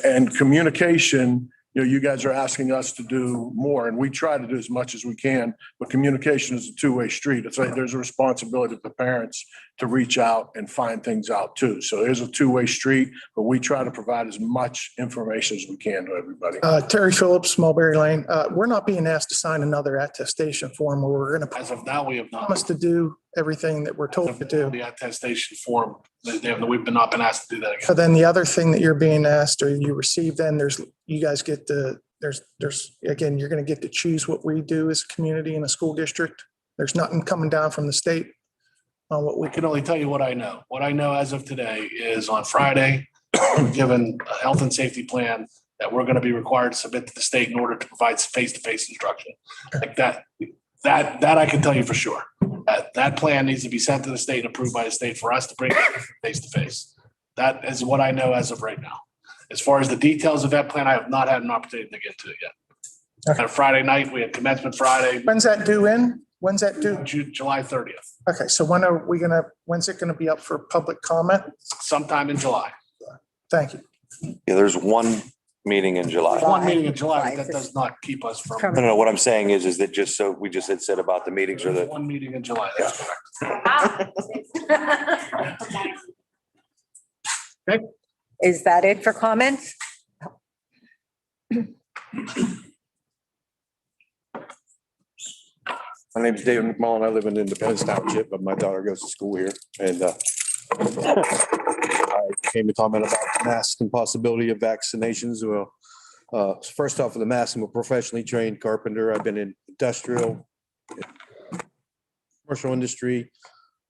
And communication, you guys are asking us to do more, and we try to do as much as we can, but communication is a two-way street. It's like there's a responsibility to the parents to reach out and find things out too. So there's a two-way street, but we try to provide as much information as we can to everybody. Terry Phillips, Mulberry Lane. We're not being asked to sign another attestation form where we're going to As of now, we have not. promise to do everything that we're told to do. The attestation form, we've not been asked to do that again. So then the other thing that you're being asked or you receive, then you guys get again, you're going to get to choose what we do as a community in a school district. There's nothing coming down from the state on what we I can only tell you what I know. What I know as of today is on Friday, we're given a health and safety plan that we're going to be required to submit to the state in order to provide face-to-face instruction. Like that I can tell you for sure. That plan needs to be sent to the state and approved by the state for us to bring face-to-face. That is what I know as of right now. As far as the details of that plan, I have not had an opportunity to get to it yet. Okay. On Friday night, we had commencement Friday. When's that due in? When's that due? July 30th. Okay, so when's it going to be up for public comment? Sometime in July. Thank you. Yeah, there's one meeting in July. One meeting in July, but that does not keep us from. No, what I'm saying is that just so we just had said about the meetings or the. One meeting in July, that's correct. Okay. Is that it for comments? My name is David McMullen. I live in Independence Township, but my daughter goes to school here. And I came to comment about masks and possibility of vaccinations. Well, first off, with the mask, I'm a professionally trained carpenter. I've been in industrial, commercial industry,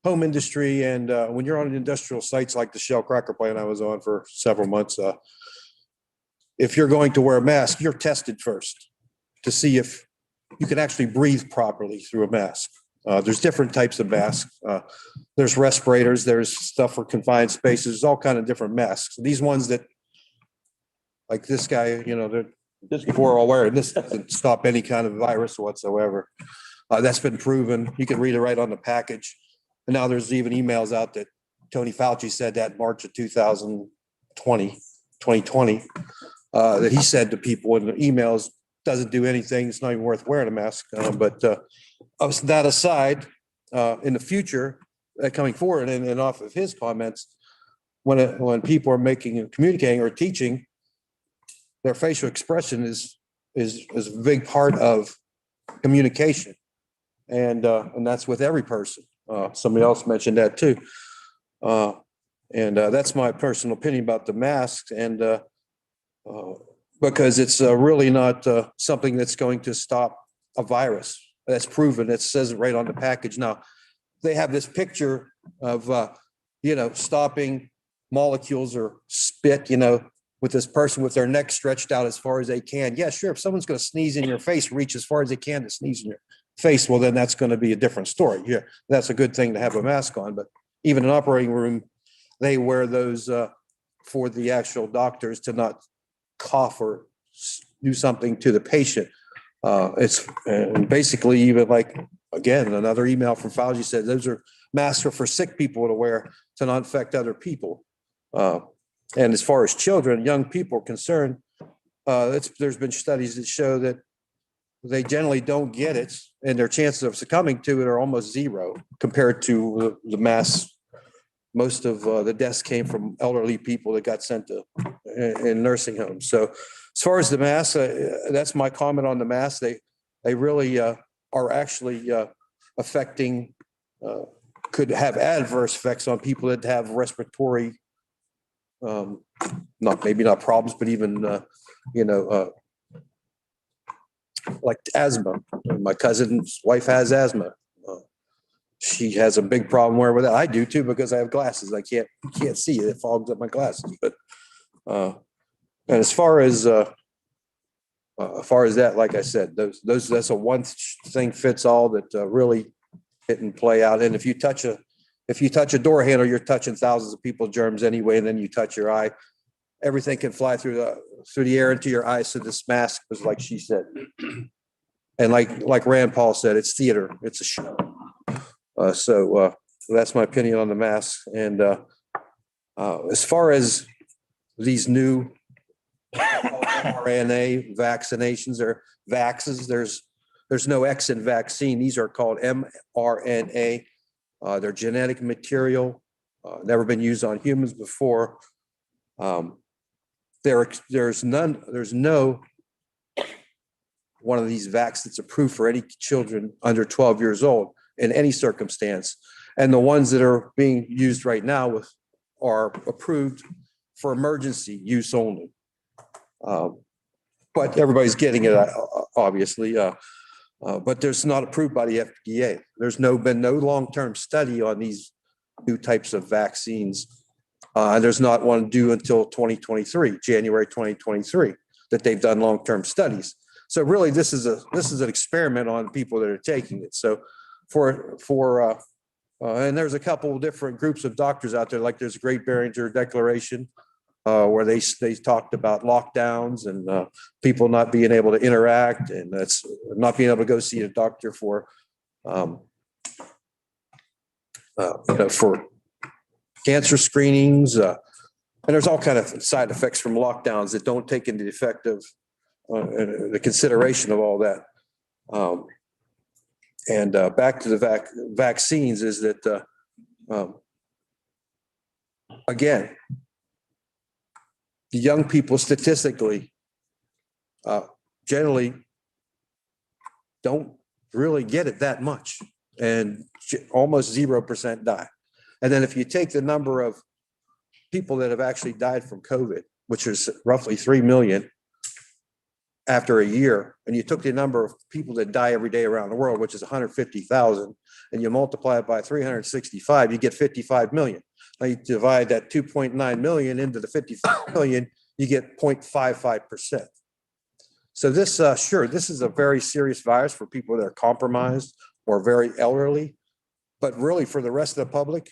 home industry. And when you're on industrial sites like the Shell Cracker plant I was on for several months, if you're going to wear a mask, you're tested first to see if you can actually breathe properly through a mask. There's different types of masks. There's respirators, there's stuff for confined spaces, there's all kind of different masks. These ones that, like this guy, we're all wearing, this doesn't stop any kind of virus whatsoever. That's been proven. You can read it right on the package. And now there's even emails out that Tony Fauci said that in March of 2020, that he said to people in the emails, doesn't do anything. It's not even worth wearing a mask. But that aside, in the future, coming forward and off of his comments, when people are communicating or teaching, their facial expression is a big part of communication, and that's with every person. Somebody else mentioned that too, and that's my personal opinion about the masks, and because it's really not something that's going to stop a virus. That's proven. It says it right on the package. Now, they have this picture of, stopping molecules or spit, with this person with their neck stretched out as far as they can. Yeah, sure. If someone's going to sneeze in your face, reach as far as they can to sneeze in your face, well, then that's going to be a different story. Yeah, that's a good thing to have a mask on. But even in an operating room, they wear those for the actual doctors to not cough or do something to the patient. It's basically even like, again, another email from Fauci said those are masks are for sick people to wear to not infect other people. And as far as children, young people are concerned, there's been studies that show that they generally don't get it, and their chances of succumbing to it are almost zero compared to the mass. Most of the deaths came from elderly people that got sent to in nursing homes. So as far as the masks, that's my comment on the masks. They really are actually affecting, could have adverse effects on people that have respiratory, maybe not problems, but even, like asthma. My cousin's wife has asthma. She has a big problem with that. I do too, because I have glasses. I can't see it. It fogs up my glasses. But and as far as that, like I said, that's a one thing fits all that really didn't play out. And if you touch a door handle, you're touching thousands of people's germs anyway. And then you touch your eye, everything can fly through the air into your eyes. So this mask was, like she said, and like Rand Paul said, it's theater. It's a show. So that's my opinion on the masks. And as far as these new mRNA vaccinations or vaxes, there's no X in vaccine. These are called mRNA. They're genetic material, never been used on humans before. There's no one of these vaccines that's approved for any children under 12 years old in any circumstance. And the ones that are being used right now are approved for emergency use only. But everybody's getting it, obviously. But there's not approved by the FDA. There's been no long-term study on these new types of vaccines. And there's not one due until 2023, January 2023, that they've done long-term studies. So really, this is an experiment on people that are taking it. So and there's a couple of different groups of doctors out there, like there's a Great Barrier Declaration, where they talked about lockdowns and people not being able to interact, and that's not being able to go see a doctor for cancer screenings, and there's all kind of side effects from lockdowns that don't take into the consideration of all that. And back to the vaccines is that, again, the young people statistically generally don't really get it that much, and almost 0% die. And then if you take the number of people that have actually died from COVID, which is roughly 3 million after a year, and you took the number of people that die every day around the world, which is 150,000, and you multiply it by 365, you get 55 million. Now you divide that 2.9 million into the 55 million, you get 0.55%. So this, sure, this is a very serious virus for people that are compromised or very elderly, but really for the rest of the public,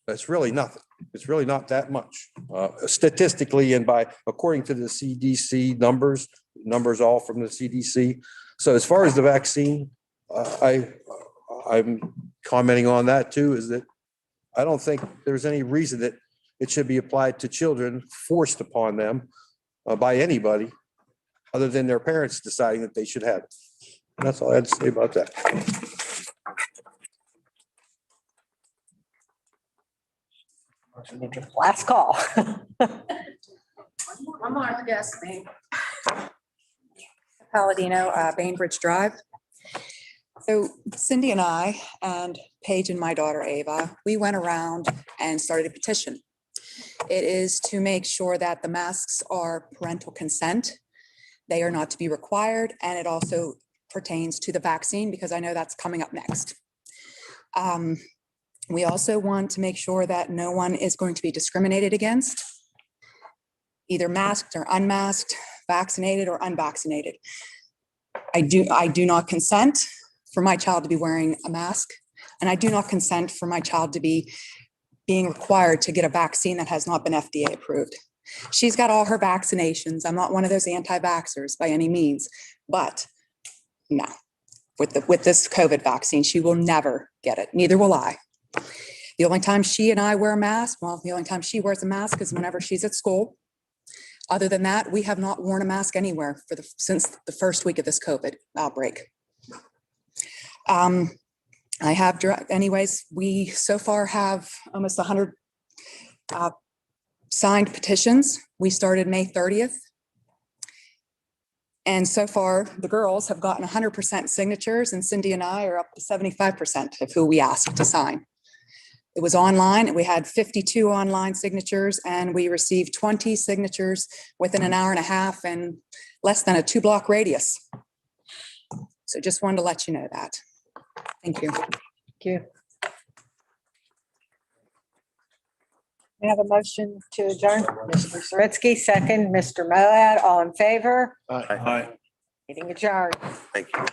it's really nothing. It's really not that much statistically, and according to the CDC numbers all from the CDC. So as far as the vaccine, I'm commenting on that too, is that I don't think there's any reason that it should be applied to children, forced upon them by anybody other than their parents deciding that they should have it. And that's all I had to say about that. Last call. One more, yes, me. Palladino, Bainbridge Drive. So Cindy and I and Paige and my daughter Ava, we went around and started a petition. It is to make sure that the masks are parental consent. They are not to be required, and it also pertains to the vaccine because I know that's coming up next. We also want to make sure that no one is going to be discriminated against, either masked or unmasked, vaccinated or unvaccinated. I do not consent for my child to be wearing a mask, and I do not consent for my child to be being required to get a vaccine that has not been FDA approved. She's got all her vaccinations. I'm not one of those anti-vaxxers by any means, but no, with this COVID vaccine, she will never get it. Neither will I. The only time she and I wear a mask, well, the only time she wears a mask is whenever she's at school. Other than that, we have not worn a mask anywhere since the first week of this COVID outbreak. Anyways, we so far have almost 100 signed petitions. We started May 30th. And so far, the girls have gotten 100% signatures, and Cindy and I are up to 75% of who we asked to sign. It was online, and we had 52 online signatures, and we received 20 signatures within an hour and a half and less than a 2-block radius. So just wanted to let you know that. Thank you. Thank you. We have a motion to adjourn. Mr. Zaritsky, second. Mr. Moab, all in favor? Aye. Meeting adjourned. Thank you.